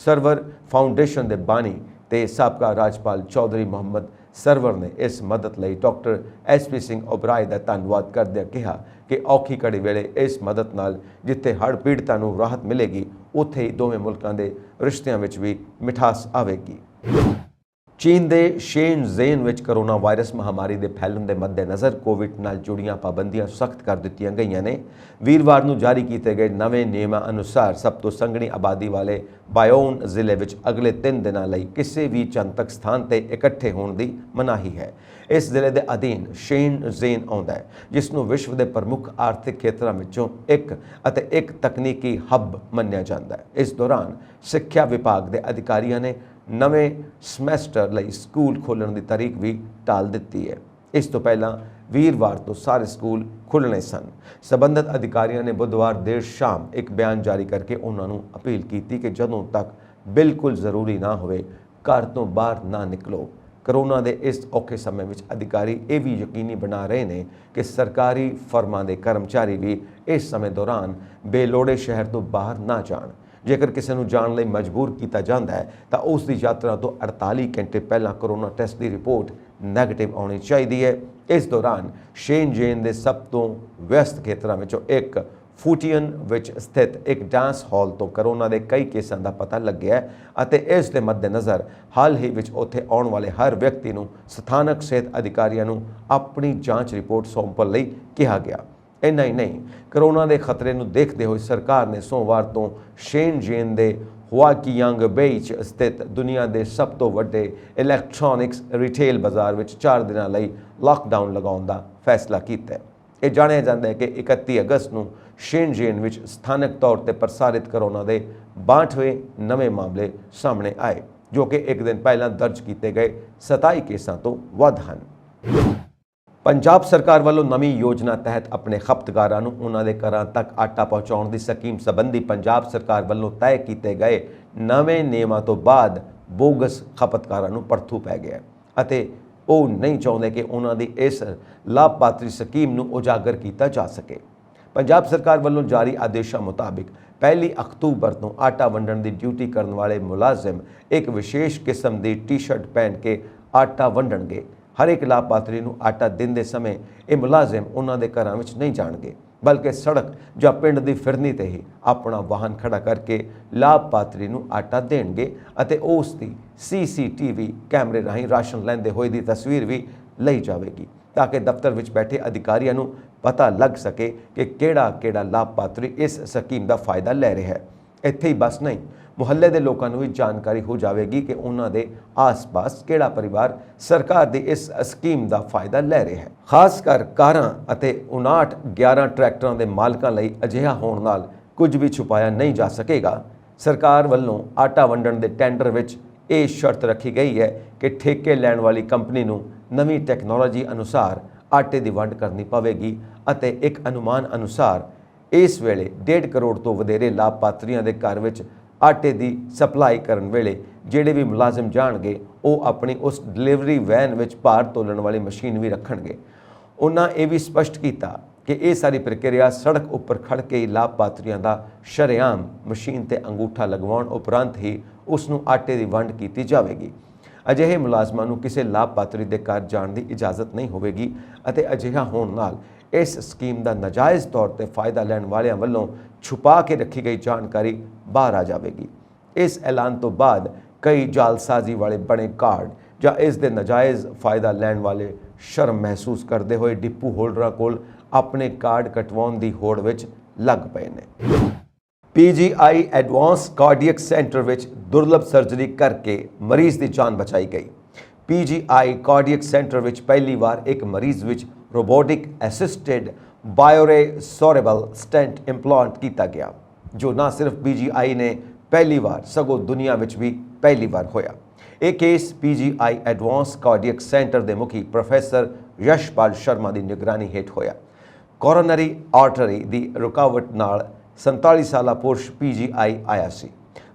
ਸਰਵਰ ਫਾਊਂਡੇਸ਼ਨ ਦੇ ਬਾਨੀ ਤੇ ਸਾਬਕਾ ਰਾਜਪਾਲ ਚੌਧਰੀ ਮੁਹੰਮਦ ਸਰਵਰ ਨੇ ਇਸ ਮਦਦ ਲਈ ਡਾਕਟਰ SP ਸਿੰਘ ਓਬਰਾਏ ਦਾ ਧੰਨਵਾਦ ਕਰਦਿਆਂ ਕਿਹਾ ਕਿ ਔਖੀ ਘੜੀ ਵੇਲੇ ਇਸ ਮਦਦ ਨਾਲ ਜਿੱਥੇ ਹੜ੍ਹ ਪੀੜਤਾਂ ਨੂੰ ਰਾਹਤ ਮਿਲੇਗੀ, ਉੱਥੇ ਹੀ ਦੋਵੇਂ ਮੁਲਕਾਂ ਦੇ ਰਿਸ਼ਤਿਆਂ ਵਿੱਚ ਵੀ ਮਿਠਾਸ ਆਵੇਗੀ। ਚੀਨ ਦੇ ਸ਼ੇਨਜ਼ੇਨ ਵਿੱਚ ਕਰੋਨਾ ਵਾਇਰਸ ਮਹਾਮਾਰੀ ਦੇ ਫੈਲਣ ਦੇ ਮੱਦੇਨਜ਼ਰ ਕੋਵਿਡ ਨਾਲ ਜੁੜੀਆਂ ਪਾਬੰਦੀਆਂ ਸਖਤ ਕਰ ਦਿੱਤੀਆਂ ਗਈਆਂ ਨੇ। ਵੀਰਵਾਰ ਨੂੰ ਜਾਰੀ ਕੀਤੇ ਗਏ ਨਵੇਂ ਨਿਯਮਾਂ ਅਨੁਸਾਰ ਸਭ ਤੋਂ ਸੰਘਣੀ ਆਬਾਦੀ ਵਾਲੇ ਬਾਇਓਨ ਜ਼ਿਲ੍ਹੇ ਵਿੱਚ ਅਗਲੇ 3 ਦਿਨਾਂ ਲਈ ਕਿਸੇ ਵੀ ਜਨਤਕ ਸਥਾਨ ਤੇ ਇਕੱਠੇ ਹੋਣ ਦੀ ਮਨਾਹੀ ਹੈ। ਇਸ ਜ਼ਿਲ੍ਹੇ ਦੇ ਅਧੀਨ ਸ਼ੇਨਜ਼ੇਨ ਆਉਂਦਾ ਹੈ, ਜਿਸ ਨੂੰ ਵਿਸ਼ਵ ਦੇ ਪ੍ਰਮੁੱਖ ਆਰਥਿਕ ਖੇਤਰਾਂ ਵਿੱਚੋਂ ਇੱਕ ਅਤੇ ਇੱਕ ਤਕਨੀਕੀ ਹੱਬ ਮੰਨਿਆ ਜਾਂਦਾ ਹੈ। ਇਸ ਦੌਰਾਨ ਸਿੱਖਿਆ ਵਿਭਾਗ ਦੇ ਅਧਿਕਾਰੀਆਂ ਨੇ ਨਵੇਂ ਸਮੈਸਟਰ ਲਈ ਸਕੂਲ ਖੋਲ੍ਹਣ ਦੀ ਤਾਰੀਖ ਵੀ ਟਾਲ ਦਿੱਤੀ ਹੈ। ਇਸ ਤੋਂ ਪਹਿਲਾਂ ਵੀਰਵਾਰ ਤੋਂ ਸਾਰੇ ਸਕੂਲ ਖੁੱਲ੍ਹਣੇ ਸਨ। ਸੰਬੰਧਿਤ ਅਧਿਕਾਰੀਆਂ ਨੇ ਬੁੱਧਵਾਰ ਦੇਰ ਸ਼ਾਮ ਇੱਕ ਬਿਆਨ ਜਾਰੀ ਕਰਕੇ ਉਹਨਾਂ ਨੂੰ ਅਪੀਲ ਕੀਤੀ ਕਿ ਜਦੋਂ ਤੱਕ ਬਿਲਕੁਲ ਜ਼ਰੂਰੀ ਨਾ ਹੋਵੇ, ਘਰ ਤੋਂ ਬਾਹਰ ਨਾ ਨਿਕਲੋ। ਕਰੋਨਾ ਦੇ ਇਸ ਔਖੇ ਸਮੇਂ ਵਿੱਚ ਅਧਿਕਾਰੀ ਇਹ ਵੀ ਯਕੀਨੀ ਬਣਾ ਰਹੇ ਨੇ ਕਿ ਸਰਕਾਰੀ ਫਰਮਾਂ ਦੇ ਕਰਮਚਾਰੀ ਵੀ ਇਸ ਸਮੇਂ ਦੌਰਾਨ ਬੇਲੋੜੇ ਸ਼ਹਿਰ ਤੋਂ ਬਾਹਰ ਨਾ ਜਾਣ। ਜੇਕਰ ਕਿਸੇ ਨੂੰ ਜਾਣ ਲਈ ਮਜਬੂਰ ਕੀਤਾ ਜਾਂਦਾ ਹੈ ਤਾਂ ਉਸ ਦੀ ਯਾਤਰਾ ਤੋਂ 48 ਘੰਟੇ ਪਹਿਲਾਂ ਕਰੋਨਾ ਟੈਸਟ ਦੀ ਰਿਪੋਰਟ ਨੈਗੇਟਿਵ ਆਉਣੀ ਚਾਹੀਦੀ ਹੈ। ਇਸ ਦੌਰਾਨ ਸ਼ੇਨਜ਼ੇਨ ਦੇ ਸਭ ਤੋਂ ਵਿਅਸਤ ਖੇਤਰਾਂ ਵਿੱਚੋਂ ਇੱਕ ਫੂਟੀਅਨ ਵਿੱਚ ਸਥਿਤ ਇੱਕ ਡਾਂਸ ਹਾਲ ਤੋਂ ਕਰੋਨਾ ਦੇ ਕਈ ਕੇਸਾਂ ਦਾ ਪਤਾ ਲੱਗਿਆ ਅਤੇ ਇਸ ਦੇ ਮੱਦੇਨਜ਼ਰ ਹਾਲ ਹੀ ਵਿੱਚ ਉੱਥੇ ਆਉਣ ਵਾਲੇ ਹਰ ਵਿਅਕਤੀ ਨੂੰ ਸਥਾਨਕ ਸਿਹਤ ਅਧਿਕਾਰੀਆਂ ਨੂੰ ਆਪਣੀ ਜਾਂਚ ਰਿਪੋਰਟ ਸੌਂਪਣ ਲਈ ਕਿਹਾ ਗਿਆ। ਇੰਨਾ ਹੀ ਨਹੀਂ, ਕਰੋਨਾ ਦੇ ਖਤਰੇ ਨੂੰ ਦੇਖਦੇ ਹੋਏ ਸਰਕਾਰ ਨੇ ਸੋਮਵਾਰ ਤੋਂ ਸ਼ੇਨਜ਼ੇਨ ਦੇ ਹੁਆਕੀਯਾਂਗ ਬੇਚ ਸਥਿਤ ਦੁਨੀਆ ਦੇ ਸਭ ਤੋਂ ਵੱਡੇ ਇਲੈਕਟ੍ਰੋਨਿਕਸ ਰਿਟੇਲ ਬਾਜ਼ਾਰ ਵਿੱਚ 4 ਦਿਨਾਂ ਲਈ ਲਾਕਡਾਊਨ ਲਗਾਉਣ ਦਾ ਫੈਸਲਾ ਕੀਤਾ ਹੈ। ਇਹ ਜਾਣਿਆ ਜਾਂਦਾ ਹੈ ਕਿ 31 ਅਗਸਤ ਨੂੰ ਸ਼ੇਨਜ਼ੇਨ ਵਿੱਚ ਸਥਾਨਕ ਤੌਰ ਤੇ ਪ੍ਰਸਾਰਿਤ ਕਰੋਨਾ ਦੇ 62 ਨਵੇਂ ਮਾਮਲੇ ਸਾਹਮਣੇ ਆਏ, ਜੋ ਕਿ ਇੱਕ ਦਿਨ ਪਹਿਲਾਂ ਦਰਜ ਕੀਤੇ ਗਏ 27 ਕੇਸਾਂ ਤੋਂ ਵੱਧ ਹਨ। ਪੰਜਾਬ ਸਰਕਾਰ ਵੱਲੋਂ ਨਵੀਂ ਯੋਜਨਾ ਤਹਿਤ ਆਪਣੇ ਖਪਤਕਾਰਾਂ ਨੂੰ ਉਹਨਾਂ ਦੇ ਘਰਾਂ ਤੱਕ ਆਟਾ ਪਹੁੰਚਾਉਣ ਦੀ ਸਕੀਮ ਸੰਬੰਧੀ ਪੰਜਾਬ ਸਰਕਾਰ ਵੱਲੋਂ ਤੈਅ ਕੀਤੇ ਗਏ ਨਵੇਂ ਨਿਯਮਾਂ ਤੋਂ ਬਾਅਦ ਬੋਗਸ ਖਪਤਕਾਰਾਂ ਨੂੰ ਪਰਥੂ ਪੈ ਗਿਆ ਅਤੇ ਉਹ ਨਹੀਂ ਚਾਹੁੰਦੇ ਕਿ ਉਹਨਾਂ ਦੀ ਇਸ ਲਾਭਪਾਤਰੀ ਸਕੀਮ ਨੂੰ ਉਜਾਗਰ ਕੀਤਾ ਜਾ ਸਕੇ। ਪੰਜਾਬ ਸਰਕਾਰ ਵੱਲੋਂ ਜਾਰੀ ਆਦੇਸ਼ਾਂ ਮੁਤਾਬਿਕ 1 ਅਕਤੂਬਰ ਤੋਂ ਆਟਾ ਵੰਡਣ ਦੀ ਡਿਊਟੀ ਕਰਨ ਵਾਲੇ ਮੁਲਾਜ਼ਮ ਇੱਕ ਵਿਸ਼ੇਸ਼ ਕਿਸਮ ਦੀ ਟੀ-ਸ਼ਰਟ ਪਹਿਨ ਕੇ ਆਟਾ ਵੰਡਣਗੇ। ਹਰ ਇੱਕ ਲਾਭਪਾਤਰੀ ਨੂੰ ਆਟਾ ਦਿੰਦੇ ਸਮੇਂ ਇਹ ਮੁਲਾਜ਼ਮ ਉਹਨਾਂ ਦੇ ਘਰਾਂ ਵਿੱਚ ਨਹੀਂ ਜਾਣਗੇ, ਬਲਕਿ ਸੜਕ ਜਾਂ ਪਿੰਡ ਦੀ ਫਿਰਨੀ ਤੇ ਹੀ ਆਪਣਾ ਵਾਹਨ ਖੜਾ ਕਰਕੇ ਲਾਭਪਾਤਰੀ ਨੂੰ ਆਟਾ ਦੇਣਗੇ ਅਤੇ ਉਸ ਦੀ CCTV ਕੈਮਰੇ ਰਾਹੀਂ ਰਾਸ਼ਨ ਲੈਂਦੇ ਹੋਏ ਦੀ ਤਸਵੀਰ ਵੀ ਲਈ ਜਾਵੇਗੀ, ਤਾਂ ਕਿ ਦਫ਼ਤਰ ਵਿੱਚ ਬੈਠੇ ਅਧਿਕਾਰੀਆਂ ਨੂੰ ਪਤਾ ਲੱਗ ਸਕੇ ਕਿ ਕਿਹੜਾ ਲਾਭਪਾਤਰੀ ਇਸ ਸਕੀਮ ਦਾ ਫਾਇਦਾ ਲੈ ਰਿਹਾ ਹੈ। ਇੱਥੇ ਹੀ ਬਸ ਨਹੀਂ, ਮੁਹੱਲੇ ਦੇ ਲੋਕਾਂ ਨੂੰ ਵੀ ਜਾਣਕਾਰੀ ਹੋ ਜਾਵੇਗੀ ਕਿ ਉਹਨਾਂ ਦੇ ਆਸ-ਪਾਸ ਕਿਹੜਾ ਪਰਿਵਾਰ ਸਰਕਾਰ ਦੀ ਇਸ ਸਕੀਮ ਦਾ ਫਾਇਦਾ ਲੈ ਰਿਹਾ ਹੈ। ਖਾਸ ਕਰ ਕਾਰਾਂ ਅਤੇ 5911 ਟਰੈਕਟਰਾਂ ਦੇ ਮਾਲਕਾਂ ਲਈ ਅਜਿਹਾ ਹੋਣ ਨਾਲ ਕੁਝ ਵੀ ਛੁਪਾਇਆ ਨਹੀਂ ਜਾ ਸਕੇਗਾ। ਸਰਕਾਰ ਵੱਲੋਂ ਆਟਾ ਵੰਡਣ ਦੇ ਟੈਂਡਰ ਵਿੱਚ ਇਹ ਸ਼ਰਤ ਰੱਖੀ ਗਈ ਹੈ ਕਿ ਠੇਕੇ ਲੈਣ ਵਾਲੀ ਕੰਪਨੀ ਨੂੰ ਨਵੀਂ ਟੈਕਨੋਲੋਜੀ ਅਨੁਸਾਰ ਆਟੇ ਦੀ ਵੰਡ ਕਰਨੀ ਪਵੇਗੀ ਅਤੇ ਇੱਕ ਅਨੁਮਾਨ ਅਨੁਸਾਰ ਇਸ ਵੇਲੇ 1.5 ਕਰੋੜ ਤੋਂ ਵਧੇਰੇ ਲਾਭਪਾਤਰੀਆਂ ਦੇ ਘਰ ਵਿੱਚ ਆਟੇ ਦੀ ਸਪਲਾਈ ਕਰਨ ਵੇਲੇ ਜਿਹੜੇ ਵੀ ਮੁਲਾਜ਼ਮ ਜਾਣਗੇ ਉਹ ਆਪਣੀ ਉਸ ਡਿਲੀਵਰੀ ਵੈਨ ਵਿੱਚ ਭਾਰ ਤੋਲਣ ਵਾਲੀ ਮਸ਼ੀਨ ਵੀ ਰੱਖਣਗੇ। ਉਹਨਾਂ ਇਹ ਵੀ ਸਪਸ਼ਟ ਕੀਤਾ ਕਿ ਇਹ ਸਾਰੀ ਪ੍ਰਕਿਰਿਆ ਸੜਕ ਉੱਪਰ ਖੜ੍ਹ ਕੇ ਹੀ ਲਾਭਪਾਤਰੀਆਂ ਦਾ ਸ਼ਰੇਆਮ ਮਸ਼ੀਨ ਤੇ ਅੰਗੂਠਾ ਲਗਵਾਉਣ ਉਪਰੰਤ ਹੀ ਉਸ ਨੂੰ ਆਟੇ ਦੀ ਵੰਡ ਕੀਤੀ ਜਾਵੇਗੀ। ਅਜਿਹੇ ਮੁਲਾਜ਼ਮਾਂ ਨੂੰ ਕਿਸੇ ਲਾਭਪਾਤਰੀ ਦੇ ਘਰ ਜਾਣ ਦੀ ਇਜਾਜ਼ਤ ਨਹੀਂ ਹੋਵੇਗੀ ਅਤੇ ਅਜਿਹਾ ਹੋਣ ਨਾਲ ਇਸ ਸਕੀਮ ਦਾ ਨਾਜਾਇਜ਼ ਤੌਰ ਤੇ ਫਾਇਦਾ ਲੈਣ ਵਾਲਿਆਂ ਵੱਲੋਂ ਛੁਪਾ ਕੇ ਰੱਖੀ ਗਈ ਜਾਣਕਾਰੀ ਬਾਹਰ ਆ ਜਾਵੇਗੀ। ਇਸ ਐਲਾਨ ਤੋਂ ਬਾਅਦ ਕਈ ਜਾਲਸਾਜ਼ੀ ਵਾਲੇ ਬਣੇ ਕਾਰਡ ਜਾਂ ਇਸ ਦੇ ਨਾਜਾਇਜ਼ ਫਾਇਦਾ ਲੈਣ ਵਾਲੇ ਸ਼ਰਮ ਮਹਿਸੂਸ ਕਰਦੇ ਹੋਏ ਡਿਪੂ ਹੋਲਡਰਾਂ ਕੋਲ ਆਪਣੇ ਕਾਰਡ ਕਟਵਾਉਣ ਦੀ ਹੋੜ ਵਿੱਚ ਲੱਗ ਪਏ ਨੇ। ਪੀਜੀਆਈ ਐਡਵਾਂਸ ਕਾਰਡੀਅਕ ਸੈਂਟਰ ਵਿੱਚ ਦੁਰਲਭ ਸਰਜਰੀ ਕਰਕੇ ਮਰੀਜ਼ ਦੀ ਜਾਨ ਬਚਾਈ ਗਈ। ਪੀਜੀਆਈ ਕਾਰਡੀਅਕ ਸੈਂਟਰ ਵਿੱਚ ਪਹਿਲੀ ਵਾਰ ਇੱਕ ਮਰੀਜ਼ ਵਿੱਚ ਰੋਬੋਟਿਕ ਅਸਿਸਟਡ ਬਾਇਓਰੇਸੋਰੇਬਲ ਸਟੈਂਟ ਇੰਪਲਾਂਟ ਕੀਤਾ ਗਿਆ, ਜੋ ਨਾ ਸਿਰਫ ਪੀਜੀਆਈ ਨੇ ਪਹਿਲੀ ਵਾਰ ਸਗੋਂ ਦੁਨੀਆ ਵਿੱਚ ਵੀ ਪਹਿਲੀ ਵਾਰ ਹੋਇਆ। ਇਹ case PGI advance cardiac centre ਦੇ ਮੁਖੀ ਪ੍ਰੋਫੈਸਰ ਯਸ਼ਪਾਲ ਸ਼ਰਮਾ ਦੀ ਨਿਗਰਾਨੀ ਹੇਠ ਹੋਇਆ। ਕੋਰੋਨਰੀ ਆਰਟਰੀ ਦੀ ਰੁਕਾਵਟ ਨਾਲ 47 ਸਾਲਾ ਪੁਰਸ਼ ਪੀਜੀਆਈ ਆਇਆ ਸੀ।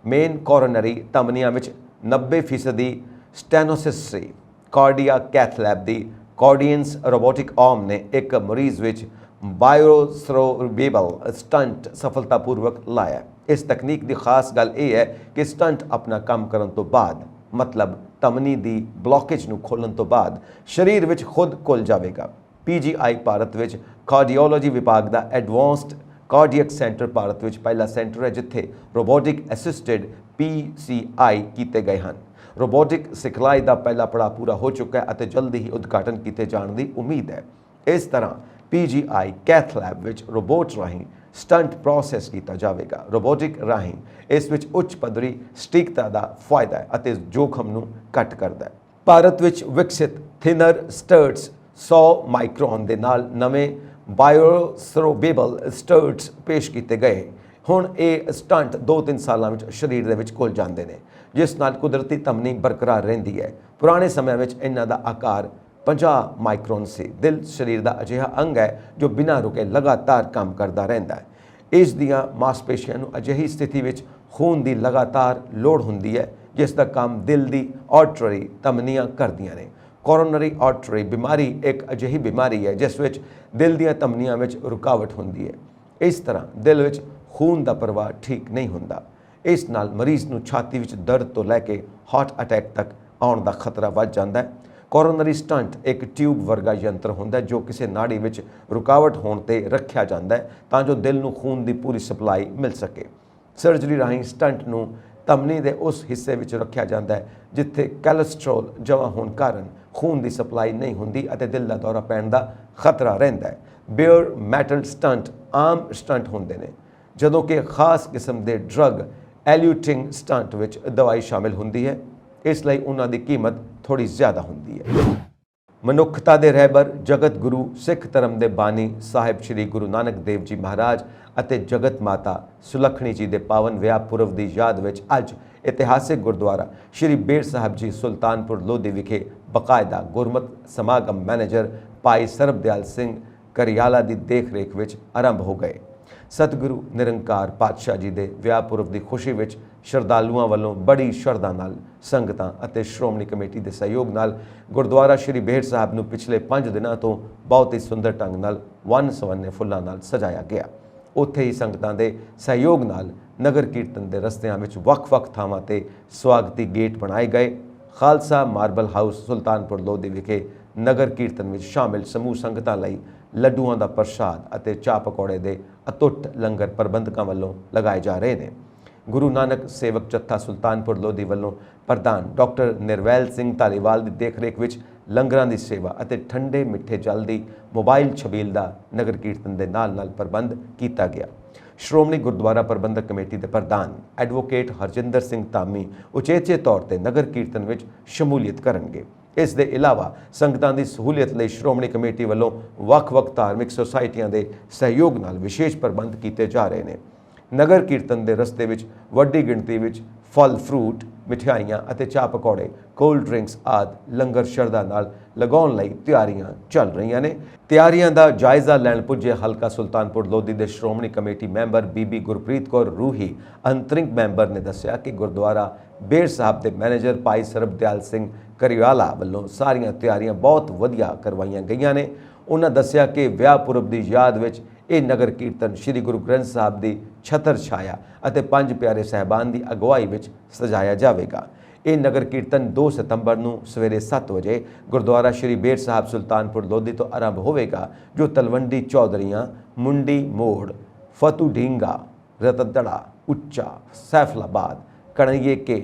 ਮੇਨ ਕੋਰੋਨਰੀ ਧਮਨੀਆਂ ਵਿੱਚ 90% ਸਟੈਨੋਸਿਸ ਸੀ। ਕਾਰਡੀਅਕ ਕੈਥ ਲੈਬ ਦੀ ਕਾਰਡੀਅਨਸ ਰੋਬੋਟਿਕ ਆਰਮ ਨੇ ਇੱਕ ਮਰੀਜ਼ ਵਿੱਚ ਬਾਇਓਸਰੋਬੇਬਲ ਸਟੰਟ ਸਫਲਤਾਪੂਰਵਕ ਲਾਇਆ। ਇਸ ਤਕਨੀਕ ਦੀ ਖਾਸ ਗੱਲ ਇਹ ਹੈ ਕਿ ਸਟੰਟ ਆਪਣਾ ਕੰਮ ਕਰਨ ਤੋਂ ਬਾਅਦ, ਮਤਲਬ ਧਮਨੀ ਦੀ ਬਲੌਕੇਜ ਨੂੰ ਖੋਲ੍ਹਣ ਤੋਂ ਬਾਅਦ ਸਰੀਰ ਵਿੱਚ ਖੁਦ ਖੁੱਲ੍ਹ ਜਾਵੇਗਾ। ਪੀਜੀਆਈ ਭਾਰਤ ਵਿੱਚ ਕਾਰਡੀਓਲੋਜੀ ਵਿਭਾਗ ਦਾ ਐਡਵਾਂਸਡ ਕਾਰਡੀਅਕ ਸੈਂਟਰ ਭਾਰਤ ਵਿੱਚ ਪਹਿਲਾ ਸੈਂਟਰ ਹੈ ਜਿੱਥੇ ਰੋਬੋਟਿਕ ਅਸਿਸਟਡ PCI ਕੀਤੇ ਗਏ ਹਨ। ਰੋਬੋਟਿਕ ਸਿਖਲਾਈ ਦਾ ਪਹਿਲਾ ਪੜਾਅ ਪੂਰਾ ਹੋ ਚੁੱਕਾ ਹੈ ਅਤੇ ਜਲਦੀ ਹੀ ਉਦਘਾਟਨ ਕੀਤੇ ਜਾਣ ਦੀ ਉਮੀਦ ਹੈ। ਇਸ ਤਰ੍ਹਾਂ ਪੀਜੀਆਈ ਕੈਥ ਲੈਬ ਵਿੱਚ ਰੋਬੋਟ ਰਾਹੀਂ ਸਟੰਟ ਪ੍ਰੋਸੈਸ ਕੀਤਾ ਜਾਵੇਗਾ। ਰੋਬੋਟਿਕ ਰਾਹੀਂ ਇਸ ਵਿੱਚ ਉੱਚ ਪੱਧਰੀ ਸਟੀਕਤਾ ਦਾ ਫਾਇਦਾ ਹੈ ਅਤੇ ਜੋਖਮ ਨੂੰ ਘੱਟ ਕਰਦਾ ਹੈ। ਭਾਰਤ ਵਿੱਚ ਵਿਕਸਿਤ ਥਿਨਰ ਸਟਰਟਸ 100 ਮਾਈਕਰੋਨ ਦੇ ਨਾਲ ਨਵੇਂ ਬਾਇਓਸਰੋਬੇਬਲ ਸਟਰਟਸ ਪੇਸ਼ ਕੀਤੇ ਗਏ। ਹੁਣ ਇਹ ਸਟੰਟ 2-3 ਸਾਲਾਂ ਵਿੱਚ ਸਰੀਰ ਦੇ ਵਿੱਚ ਖੁੱਲ੍ਹ ਜਾਂਦੇ ਨੇ, ਜਿਸ ਨਾਲ ਕੁਦਰਤੀ ਧਮਨੀ ਬਰਕਰਾਰ ਰਹਿੰਦੀ ਹੈ। ਪੁਰਾਣੇ ਸਮਿਆਂ ਵਿੱਚ ਇਹਨਾਂ ਦਾ ਆਕਾਰ 50 ਮਾਈਕਰੋਨ ਸੀ। ਦਿਲ ਸਰੀਰ ਦਾ ਅਜਿਹਾ ਅੰਗ ਹੈ ਜੋ ਬਿਨਾਂ ਰੁਕੇ ਲਗਾਤਾਰ ਕੰਮ ਕਰਦਾ ਰਹਿੰਦਾ ਹੈ। ਇਸ ਦੀਆਂ ਮਾਸਪੇਸ਼ੀਆਂ ਨੂੰ ਅਜਿਹੀ ਸਥਿਤੀ ਵਿੱਚ ਖੂਨ ਦੀ ਲਗਾਤਾਰ ਲੋੜ ਹੁੰਦੀ ਹੈ ਜਿਸ ਦਾ ਕੰਮ ਦਿਲ ਦੀ ਆਰਟਰੀ ਧਮਨੀਆਂ ਕਰਦੀਆਂ ਨੇ। ਕੋਰੋਨਰੀ ਆਰਟਰੀ ਬਿਮਾਰੀ ਇੱਕ ਅਜਿਹੀ ਬਿਮਾਰੀ ਹੈ ਜਿਸ ਵਿੱਚ ਦਿਲ ਦੀਆਂ ਧਮਨੀਆਂ ਵਿੱਚ ਰੁਕਾਵਟ ਹੁੰਦੀ ਹੈ। ਇਸ ਤਰ੍ਹਾਂ ਦਿਲ ਵਿੱਚ ਖੂਨ ਦਾ ਪ੍ਰਵਾਹ ਠੀਕ ਨਹੀਂ ਹੁੰਦਾ। ਇਸ ਨਾਲ ਮਰੀਜ਼ ਨੂੰ ਛਾਤੀ ਵਿੱਚ ਦਰਦ ਤੋਂ ਲੈ ਕੇ ਹਾਰਟ ਅਟੈਕ ਤੱਕ ਆਉਣ ਦਾ ਖਤਰਾ ਵੱਧ ਜਾਂਦਾ ਹੈ। ਕੋਰੋਨਰੀ ਸਟੰਟ ਇੱਕ ਟਿਊਬ ਵਰਗਾ ਯੰਤਰ ਹੁੰਦਾ ਹੈ ਜੋ ਕਿਸੇ ਨਾੜੀ ਵਿੱਚ ਰੁਕਾਵਟ ਹੋਣ ਤੇ ਰੱਖਿਆ ਜਾਂਦਾ ਹੈ ਤਾਂ ਜੋ ਦਿਲ ਨੂੰ ਖੂਨ ਦੀ ਪੂਰੀ ਸਪਲਾਈ ਮਿਲ ਸਕੇ। ਸਰਜਰੀ ਰਾਹੀਂ ਸਟੰਟ ਨੂੰ ਧਮਨੀ ਦੇ ਉਸ ਹਿੱਸੇ ਵਿੱਚ ਰੱਖਿਆ ਜਾਂਦਾ ਹੈ ਜਿੱਥੇ ਕੋਲੇਸਟ੍ਰੋਲ ਜਮ੍ਹਾਂ ਹੋਣ ਕਾਰਨ ਖੂਨ ਦੀ ਸਪਲਾਈ ਨਹੀਂ ਹੁੰਦੀ ਅਤੇ ਦਿਲ ਦਾ ਦੌਰਾ ਪੈਣ ਦਾ ਖਤਰਾ ਰਹਿੰਦਾ ਹੈ। ਬੇਅਰ ਮੈਟਲ ਸਟੰਟ ਆਮ ਸਟੰਟ ਹੁੰਦੇ ਨੇ, ਜਦੋਂ ਕਿ ਖਾਸ ਕਿਸਮ ਦੇ ਡਰੱਗ ਐਲਿਊਟਿੰਗ ਸਟੰਟ ਵਿੱਚ ਦਵਾਈ ਸ਼ਾਮਿਲ ਹੁੰਦੀ ਹੈ, ਇਸ ਲਈ ਉਹਨਾਂ ਦੀ ਕੀਮਤ ਥੋੜੀ ਜ਼ਿਆਦਾ ਹੁੰਦੀ ਹੈ। ਮਨੁੱਖਤਾ ਦੇ ਰਹਿਬਰ ਜਗਤ ਗੁਰੂ ਸਿੱਖ ਧਰਮ ਦੇ ਬਾਨੀ ਸਾਹਿਬ ਸ੍ਰੀ ਗੁਰੂ ਨਾਨਕ ਦੇਵ ਜੀ ਮਹਾਰਾਜ ਅਤੇ ਜਗਤ ਮਾਤਾ ਸੁਲੱਖਣੀ ਜੀ ਦੇ ਪਾਵਨ ਵਿਆਹ ਪੁਰਬ ਦੀ ਯਾਦ ਵਿੱਚ ਅੱਜ ਇਤਿਹਾਸਿਕ ਗੁਰਦੁਆਰਾ ਸ੍ਰੀ ਬੇਰ ਸਾਹਿਬ ਜੀ ਸੁਲਤਾਨਪੁਰ ਲੋਧੀ ਵਿਖੇ ਬਕਾਇਦਾ ਗੁਰਮਤ ਸਮਾਗਮ ਮੈਨੇਜਰ ਭਾਈ ਸਰਬਦਿਆਲ ਸਿੰਘ ਕਰਿਆਲਾ ਦੀ ਦੇਖ ਰੇਖ ਵਿੱਚ ਆਰੰਭ ਹੋ ਗਏ। ਸਤਿਗੁਰੂ ਨਿਰੰਕਾਰ ਪਾਤਸ਼ਾਹ ਜੀ ਦੇ ਵਿਆਹ ਪੁਰਬ ਦੀ ਖੁਸ਼ੀ ਵਿੱਚ ਸ਼ਰਧਾਲੂਆਂ ਵੱਲੋਂ ਬੜੀ ਸ਼ਰਧਾ ਨਾਲ ਸੰਗਤਾਂ ਅਤੇ ਸ਼੍ਰੋਮਣੀ ਕਮੇਟੀ ਦੇ ਸਹਿਯੋਗ ਨਾਲ ਗੁਰਦੁਆਰਾ ਸ੍ਰੀ ਬੇਰ ਸਾਹਿਬ ਨੂੰ ਪਿਛਲੇ 5 ਦਿਨਾਂ ਤੋਂ ਬਹੁਤ ਹੀ ਸੁੰਦਰ ਢੰਗ ਨਾਲ ਵੰਨ-ਸੁਵੰਨੇ ਫੁੱਲਾਂ ਨਾਲ ਸਜਾਇਆ ਗਿਆ। ਉੱਥੇ ਹੀ ਸੰਗਤਾਂ ਦੇ ਸਹਿਯੋਗ ਨਾਲ ਨਗਰ ਕੀਰਤਨ ਦੇ ਰਸਤਿਆਂ ਵਿੱਚ ਵੱਖ-ਵੱਖ ਥਾਵਾਂ ਤੇ ਸਵਾਗਤੀ ਗੇਟ ਬਣਾਏ ਗਏ। ਖਾਲਸਾ ਮਾਰਬਲ ਹਾਊਸ ਸੁਲਤਾਨਪੁਰ ਲੋਧੀ ਵਿਖੇ ਨਗਰ ਕੀਰਤਨ ਵਿੱਚ ਸ਼ਾਮਿਲ ਸਮੂਹ ਸੰਗਤਾਂ ਲਈ ਲੱਡੂਆਂ ਦਾ ਪ੍ਰਸ਼ਾਦ ਅਤੇ ਚਾਹ ਪਕੌੜੇ ਦੇ ਅਤੁੱਟ ਲੰਗਰ ਪ੍ਰਬੰਧਕਾਂ ਵੱਲੋਂ ਲਗਾਏ ਜਾ ਰਹੇ ਨੇ। ਗੁਰੂ ਨਾਨਕ ਸੇਵਕ ਜੱਥਾ ਸੁਲਤਾਨਪੁਰ ਲੋਧੀ ਵੱਲੋਂ ਪ੍ਰਧਾਨ ਡਾਕਟਰ ਨਿਰਵੈਲ ਸਿੰਘ ਧਾਲੀਵਾਲ ਦੀ ਦੇਖਰੇਖ ਵਿੱਚ ਲੰਗਰਾਂ ਦੀ ਸੇਵਾ ਅਤੇ ਠੰਡੇ ਮਿੱਠੇ ਜਲ ਦੀ ਮੋਬਾਈਲ ਛਬੀਲ ਦਾ ਨਗਰ ਕੀਰਤਨ ਦੇ ਨਾਲ-ਨਾਲ ਪ੍ਰਬੰਧ ਕੀਤਾ ਗਿਆ। ਸ਼੍ਰੋਮਣੀ ਗੁਰਦੁਆਰਾ ਪ੍ਰਬੰਧਕ ਕਮੇਟੀ ਦੇ ਪ੍ਰਧਾਨ ਐਡਵੋਕੇਟ ਹਰਜਿੰਦਰ ਸਿੰਘ ਧਾਮੀ ਉਚੇਚੇ ਤੌਰ ਤੇ ਨਗਰ ਕੀਰਤਨ ਵਿੱਚ ਸ਼ਮੂਲੀਅਤ ਕਰਨਗੇ। ਇਸ ਦੇ ਇਲਾਵਾ ਸੰਗਤਾਂ ਦੀ ਸਹੂਲੀਅਤ ਲਈ ਸ਼੍ਰੋਮਣੀ ਕਮੇਟੀ ਵੱਲੋਂ ਵੱਖ-ਵੱਖ ਧਾਰਮਿਕ ਸੁਸਾਇਟੀਆਂ ਦੇ ਸਹਿਯੋਗ ਨਾਲ ਵਿਸ਼ੇਸ਼ ਪ੍ਰਬੰਧ ਕੀਤੇ ਜਾ ਰਹੇ ਨੇ। ਨਗਰ ਕੀਰਤਨ ਦੇ ਰਸਤੇ ਵਿੱਚ ਵੱਡੀ ਗਿਣਤੀ ਵਿੱਚ ਫਲ ਫਰੂਟ, ਮਿਠਾਈਆਂ ਅਤੇ ਚਾਹ ਪਕੌੜੇ, ਕੋਲਡ ਡਰਿੰਕਸ ਆਦਿ ਲੰਗਰ ਸ਼ਰਧਾ ਨਾਲ ਲਗਾਉਣ ਲਈ ਤਿਆਰੀਆਂ ਚੱਲ ਰਹੀਆਂ ਨੇ। ਤਿਆਰੀਆਂ ਦਾ ਜਾਇਜ਼ਾ ਲੈਣ ਪੁੱਜੇ ਹਲਕਾ ਸੁਲਤਾਨਪੁਰ ਲੋਧੀ ਦੇ ਸ਼੍ਰੋਮਣੀ ਕਮੇਟੀ ਮੈਂਬਰ ਬੀਬੀ ਗੁਰਪ੍ਰੀਤ ਕੌਰ ਰੂਹੀ ਅੰਤਰਿੰਗ ਮੈਂਬਰ ਨੇ ਦੱਸਿਆ ਕਿ ਗੁਰਦੁਆਰਾ ਬੇਰ ਸਾਹਿਬ ਦੇ ਮੈਨੇਜਰ ਭਾਈ ਸਰਬਦਿਆਲ ਸਿੰਘ ਕਰੀਵਾਲਾ ਵੱਲੋਂ ਸਾਰੀਆਂ ਤਿਆਰੀਆਂ ਬਹੁਤ ਵਧੀਆ ਕਰਵਾਈਆਂ ਗਈਆਂ ਨੇ। ਉਹਨਾਂ ਦੱਸਿਆ ਕਿ ਵਿਆਹ ਪੁਰਬ ਦੀ ਯਾਦ ਵਿੱਚ ਇਹ ਨਗਰ ਕੀਰਤਨ ਸ੍ਰੀ ਗੁਰੂ ਗ੍ਰੰਥ ਸਾਹਿਬ ਦੀ ਛਤਰ ਛਾਇਆ ਅਤੇ ਪੰਜ ਪਿਆਰੇ ਸਾਹਿਬਾਨ ਦੀ ਅਗਵਾਈ ਵਿੱਚ ਸਜਾਇਆ ਜਾਵੇਗਾ। ਇਹ ਨਗਰ ਕੀਰਤਨ 2 ਸਤੰਬਰ ਨੂੰ ਸਵੇਰੇ 7 ਵਜੇ ਗੁਰਦੁਆਰਾ ਸ੍ਰੀ ਬੇਰ ਸਾਹਿਬ ਸੁਲਤਾਨਪੁਰ ਲੋਧੀ ਤੋਂ ਆਰੰਭ ਹੋਵੇਗਾ, ਜੋ ਤਲਵੰਡੀ ਚੌਧਰੀਆਂ, ਮੁੰਡੀ ਮੋੜ, ਫਤੂ ਢੀਂਗਾ, ਰਤਦੜਾ, ਉੱਚਾ, ਸੈਫਲਾਬਾਦ, कणैये के,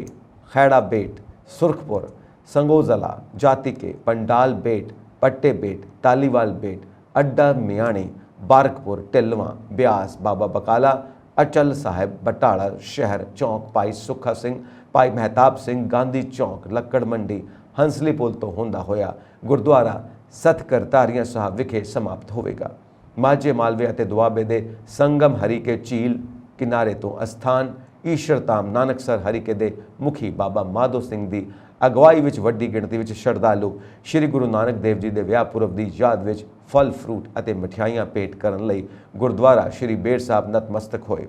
खैड़ा बेट, सुरखपुर, संगोजला, जाति के, पंडाल बेट, पट्टे बेट, तालीवाल बेट, अड्डा मियाणी, बारकपुर, टिलवा, ब्यास, बाबा बकाला, अचल साहिब, बटाला शहर चौक, भाई सुखा सिंह, भाई महताब सिंह, गांधी चौक, लक्कड़ मंडी, हंसली पुल तो होंदा होया गुरुद्वारा सतकरतारियां साहब विखे समाप्त होवेगा। माझे मालवे ਅਤੇ ਦੁਆਬੇ ਦੇ ਸੰਗਮ ਹਰੀਕੇ ਝੀਲ ਕਿਨਾਰੇ ਤੋਂ ਅਸਥਾਨ ਈਸ਼ਰਧਾਮ ਨਾਨਕਸਰ ਹਰੀਕੇ ਦੇ ਮੁਖੀ ਬਾਬਾ ਮਾਧੋ ਸਿੰਘ ਦੀ ਅਗਵਾਈ ਵਿੱਚ ਵੱਡੀ ਗਿਣਤੀ ਵਿੱਚ ਸ਼ਰਧਾਲੂ ਸ਼੍ਰੀ ਗੁਰੂ ਨਾਨਕ ਦੇਵ ਜੀ ਦੇ ਵਿਆਹ ਪੁਰਬ ਦੀ ਯਾਦ ਵਿੱਚ ਫਲ ਫਰੂਟ ਅਤੇ ਮਠਿਆਈਆਂ ਭੇਟ ਕਰਨ ਲਈ ਗੁਰਦੁਆਰਾ ਸ਼੍ਰੀ ਬੇਰ ਸਾਹਿਬ ਨਤਮਸਤਕ ਹੋਏ।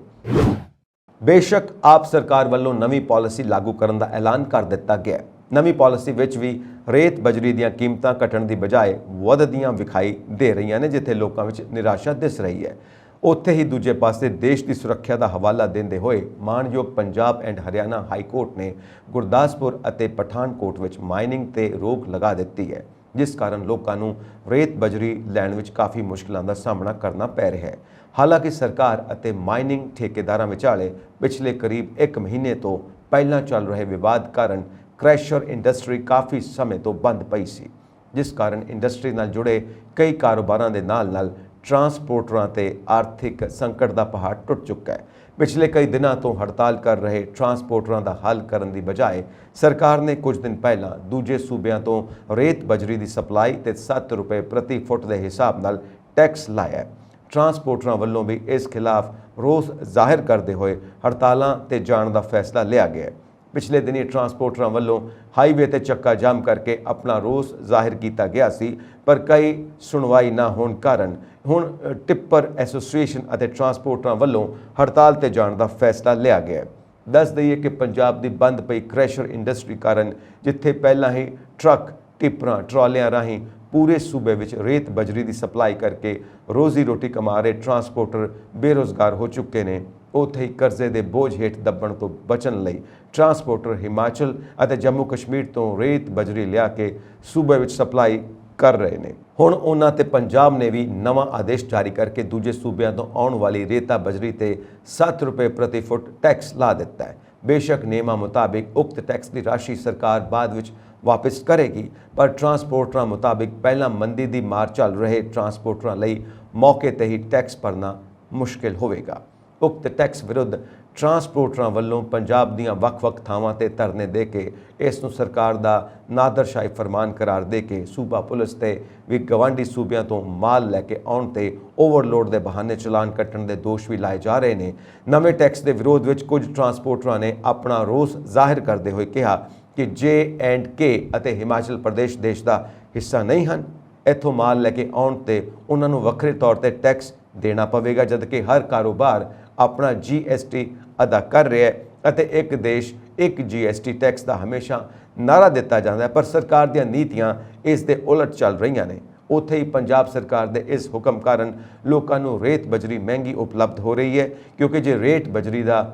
ਬੇਸ਼ੱਕ ਆਪ ਸਰਕਾਰ ਵੱਲੋਂ ਨਵੀਂ ਪਾਲਿਸੀ ਲਾਗੂ ਕਰਨ ਦਾ ਐਲਾਨ ਕਰ ਦਿੱਤਾ ਗਿਆ। ਨਵੀਂ ਪਾਲਿਸੀ ਵਿੱਚ ਵੀ ਰੇਤ ਬਜਰੀ ਦੀਆਂ ਕੀਮਤਾਂ ਘਟਣ ਦੀ ਬਜਾਏ ਵਧਦੀਆਂ ਵਿਖਾਈ ਦੇ ਰਹੀਆਂ ਨੇ, ਜਿੱਥੇ ਲੋਕਾਂ ਵਿੱਚ ਨਿਰਾਸ਼ਾ ਦਿਸ ਰਹੀ ਹੈ। ਉੱਥੇ ਹੀ ਦੂਜੇ ਪਾਸੇ ਦੇਸ਼ ਦੀ ਸੁਰੱਖਿਆ ਦਾ ਹਵਾਲਾ ਦਿੰਦੇ ਹੋਏ ਮਾਣਯੋਗ Punjab and Haryana high court ਨੇ ਗੁਰਦਾਸਪੁਰ ਅਤੇ ਪਠਾਨਕੋਟ ਵਿੱਚ ਮਾਈਨਿੰਗ ਤੇ ਰੋਕ ਲਗਾ ਦਿੱਤੀ ਹੈ, ਜਿਸ ਕਾਰਨ ਲੋਕਾਂ ਨੂੰ ਰੇਤ ਬਜਰੀ ਲੈਣ ਵਿੱਚ ਕਾਫੀ ਮੁਸ਼ਕਲਾਂ ਦਾ ਸਾਹਮਣਾ ਕਰਨਾ ਪੈ ਰਿਹਾ ਹੈ। ਹਾਲਾਂਕਿ ਸਰਕਾਰ ਅਤੇ ਮਾਈਨਿੰਗ ਠੇਕੇਦਾਰਾਂ ਵਿਚਾਲੇ ਪਿਛਲੇ ਕਰੀਬ 1 ਮਹੀਨੇ ਤੋਂ ਪਹਿਲਾਂ ਚੱਲ ਰਹੇ ਵਿਵਾਦ ਕਾਰਨ ਕ੍ਰੈਸ਼ਰ ਇੰਡਸਟਰੀ ਕਾਫੀ ਸਮੇਂ ਤੋਂ ਬੰਦ ਪਈ ਸੀ, ਜਿਸ ਕਾਰਨ ਇੰਡਸਟਰੀ ਨਾਲ ਜੁੜੇ ਕਈ ਕਾਰੋਬਾਰਾਂ ਦੇ ਨਾਲ ਟਰਾਂਸਪੋਰਟਰਾਂ ਤੇ ਆਰਥਿਕ ਸੰਕਟ ਦਾ ਪਹਾੜ ਟੁੱਟ ਚੁੱਕਾ ਹੈ। ਪਿਛਲੇ ਕਈ ਦਿਨਾਂ ਤੋਂ ਹੜਤਾਲ ਕਰ ਰਹੇ ਟਰਾਂਸਪੋਰਟਰਾਂ ਦਾ ਹੱਲ ਕਰਨ ਦੀ ਬਜਾਏ ਸਰਕਾਰ ਨੇ ਕੁਝ ਦਿਨ ਪਹਿਲਾਂ ਦੂਜੇ ਸੂਬਿਆਂ ਤੋਂ ਰੇਤ ਬਜਰੀ ਦੀ ਸਪਲਾਈ ਤੇ 7 ਰੁਪਏ ਪ੍ਰਤੀ ਫੁੱਟ ਦੇ ਹਿਸਾਬ ਨਾਲ ਟੈਕਸ ਲਾਇਆ। ਟਰਾਂਸਪੋਰਟਰਾਂ ਵੱਲੋਂ ਵੀ ਇਸ ਖਿਲਾਫ ਰੋਸ ਜ਼ਾਹਿਰ ਕਰਦੇ ਹੋਏ ਹੜਤਾਲਾਂ ਤੇ ਜਾਣ ਦਾ ਫੈਸਲਾ ਲਿਆ ਗਿਆ। ਪਿਛਲੇ ਦਿਨੀ ਟਰਾਂਸਪੋਰਟਰਾਂ ਵੱਲੋਂ ਹਾਈਵੇ ਤੇ ਚੱਕਾ ਜਾਮ ਕਰਕੇ ਆਪਣਾ ਰੋਸ ਜ਼ਾਹਿਰ ਕੀਤਾ ਗਿਆ ਸੀ, ਪਰ ਕਈ ਸੁਣਵਾਈ ਨਾ ਹੋਣ ਕਾਰਨ ਹੁਣ ਟਿੱਪਰ ਐਸੋਸੀਏਸ਼ਨ ਅਤੇ ਟਰਾਂਸਪੋਰਟਰਾਂ ਵੱਲੋਂ ਹੜਤਾਲ ਤੇ ਜਾਣ ਦਾ ਫੈਸਲਾ ਲਿਆ ਗਿਆ। ਦੱਸ ਦਈਏ ਕਿ ਪੰਜਾਬ ਦੀ ਬੰਦ ਪਈ ਕ੍ਰੈਸ਼ਰ ਇੰਡਸਟਰੀ ਕਾਰਨ ਜਿੱਥੇ ਪਹਿਲਾਂ ਹੀ ਟਰੱਕ, ਟਿੱਪਰਾਂ, ਟਰਾਲਿਆਂ ਰਾਹੀਂ ਪੂਰੇ ਸੂਬੇ ਵਿੱਚ ਰੇਤ ਬਜਰੀ ਦੀ ਸਪਲਾਈ ਕਰਕੇ ਰੋਜ਼ੀ ਰੋਟੀ ਕਮਾ ਰਹੇ ਟਰਾਂਸਪੋਰਟਰ ਬੇਰੁਜ਼ਗਾਰ ਹੋ ਚੁੱਕੇ ਨੇ, ਉੱਥੇ ਹੀ ਕਰਜ਼ੇ ਦੇ ਬੋਝ ਹੇਠ ਦੱਬਣ ਤੋਂ ਬਚਣ ਲਈ ਟਰਾਂਸਪੋਰਟਰ ਹਿਮਾਚਲ ਅਤੇ ਜੰਮੂ ਕਸ਼ਮੀਰ ਤੋਂ ਰੇਤ ਬਜਰੀ ਲਿਆ ਕੇ ਸੂਬੇ ਵਿੱਚ ਸਪਲਾਈ ਕਰ ਰਹੇ ਨੇ। ਹੁਣ ਉਹਨਾਂ ਤੇ ਪੰਜਾਬ ਨੇ ਵੀ ਨਵਾਂ ਆਦੇਸ਼ ਜਾਰੀ ਕਰਕੇ ਦੂਜੇ ਸੂਬਿਆਂ ਤੋਂ ਆਉਣ ਵਾਲੀ ਰੇਤਾ ਬਜਰੀ ਤੇ 7 ਰੁਪਏ ਪ੍ਰਤੀ ਫੁੱਟ ਟੈਕਸ ਲਾ ਦਿੱਤਾ ਹੈ। ਬੇਸ਼ੱਕ ਨਿਯਮਾਂ ਮੁਤਾਬਿਕ ਉਕਤ ਟੈਕਸ ਦੀ ਰਾਸ਼ੀ ਸਰਕਾਰ ਬਾਅਦ ਵਿੱਚ ਵਾਪਸ ਕਰੇਗੀ, ਪਰ ਟਰਾਂਸਪੋਰਟਰਾਂ ਮੁਤਾਬਿਕ ਪਹਿਲਾਂ ਮੰਦੀ ਦੀ ਮਾਰ ਚੱਲ ਰਹੇ ਟਰਾਂਸਪੋਰਟਰਾਂ ਲਈ ਮੌਕੇ ਤੇ ਹੀ ਟੈਕਸ ਭਰਨਾ ਮੁਸ਼ਕਿਲ ਹੋਵੇਗਾ। ਉਕਤ ਟੈਕਸ ਵਿਰੁੱਧ ਟਰਾਂਸਪੋਰਟਰਾਂ ਵੱਲੋਂ ਪੰਜਾਬ ਦੀਆਂ ਵੱਖ-ਵੱਖ ਥਾਵਾਂ ਤੇ ਧਰਨੇ ਦੇ ਕੇ ਇਸ ਨੂੰ ਸਰਕਾਰ ਦਾ ਨਾਦਰਸ਼ਾਹੀ ਫਰਮਾਨ ਕਰਾਰ ਦੇ ਕੇ ਸੂਬਾ ਪੁਲਿਸ ਤੇ ਵੀ ਗਵਾਂਢੀ ਸੂਬਿਆਂ ਤੋਂ ਮਾਲ ਲੈ ਕੇ ਆਉਣ ਤੇ ਓਵਰਲੋਡ ਦੇ ਬਹਾਨੇ ਚਲਾਨ ਕੱਟਣ ਦੇ ਦੋਸ਼ ਵੀ ਲਾਏ ਜਾ ਰਹੇ ਨੇ। ਨਵੇਂ ਟੈਕਸ ਦੇ ਵਿਰੋਧ ਵਿੱਚ ਕੁਝ ਟਰਾਂਸਪੋਰਟਰਾਂ ਨੇ ਆਪਣਾ ਰੋਸ ਜ਼ਾਹਿਰ ਕਰਦੇ ਹੋਏ ਕਿਹਾ ਕਿ J&K ਅਤੇ ਹਿਮਾਚਲ ਪ੍ਰਦੇਸ਼ ਦੇਸ਼ ਦਾ ਹਿੱਸਾ ਨਹੀਂ ਹਨ। ਇੱਥੋਂ ਮਾਲ ਲੈ ਕੇ ਆਉਣ ਤੇ ਉਹਨਾਂ ਨੂੰ ਵੱਖਰੇ ਤੌਰ ਤੇ ਟੈਕਸ ਦੇਣਾ ਪਵੇਗਾ, ਜਦਕਿ ਹਰ ਕਾਰੋਬਾਰ ਆਪਣਾ GST ਅਦਾ ਕਰ ਰਿਹਾ ਹੈ ਅਤੇ ਇੱਕ ਦੇਸ਼ ਇੱਕ GST ਟੈਕਸ ਦਾ ਹਮੇਸ਼ਾ ਨਾਰਾ ਦਿੱਤਾ ਜਾਂਦਾ ਹੈ, ਪਰ ਸਰਕਾਰ ਦੀਆਂ ਨੀਤੀਆਂ ਇਸ ਦੇ ਉਲਟ ਚੱਲ ਰਹੀਆਂ ਨੇ। ਉੱਥੇ ਹੀ ਪੰਜਾਬ ਸਰਕਾਰ ਦੇ ਇਸ ਹੁਕਮ ਕਾਰਨ ਲੋਕਾਂ ਨੂੰ ਰੇਤ ਬਜਰੀ ਮਹਿੰਗੀ ਉਪਲਬਧ ਹੋ ਰਹੀ ਹੈ, ਕਿਉਂਕਿ ਜੇ ਰੇਤ ਬਜਰੀ ਦਾ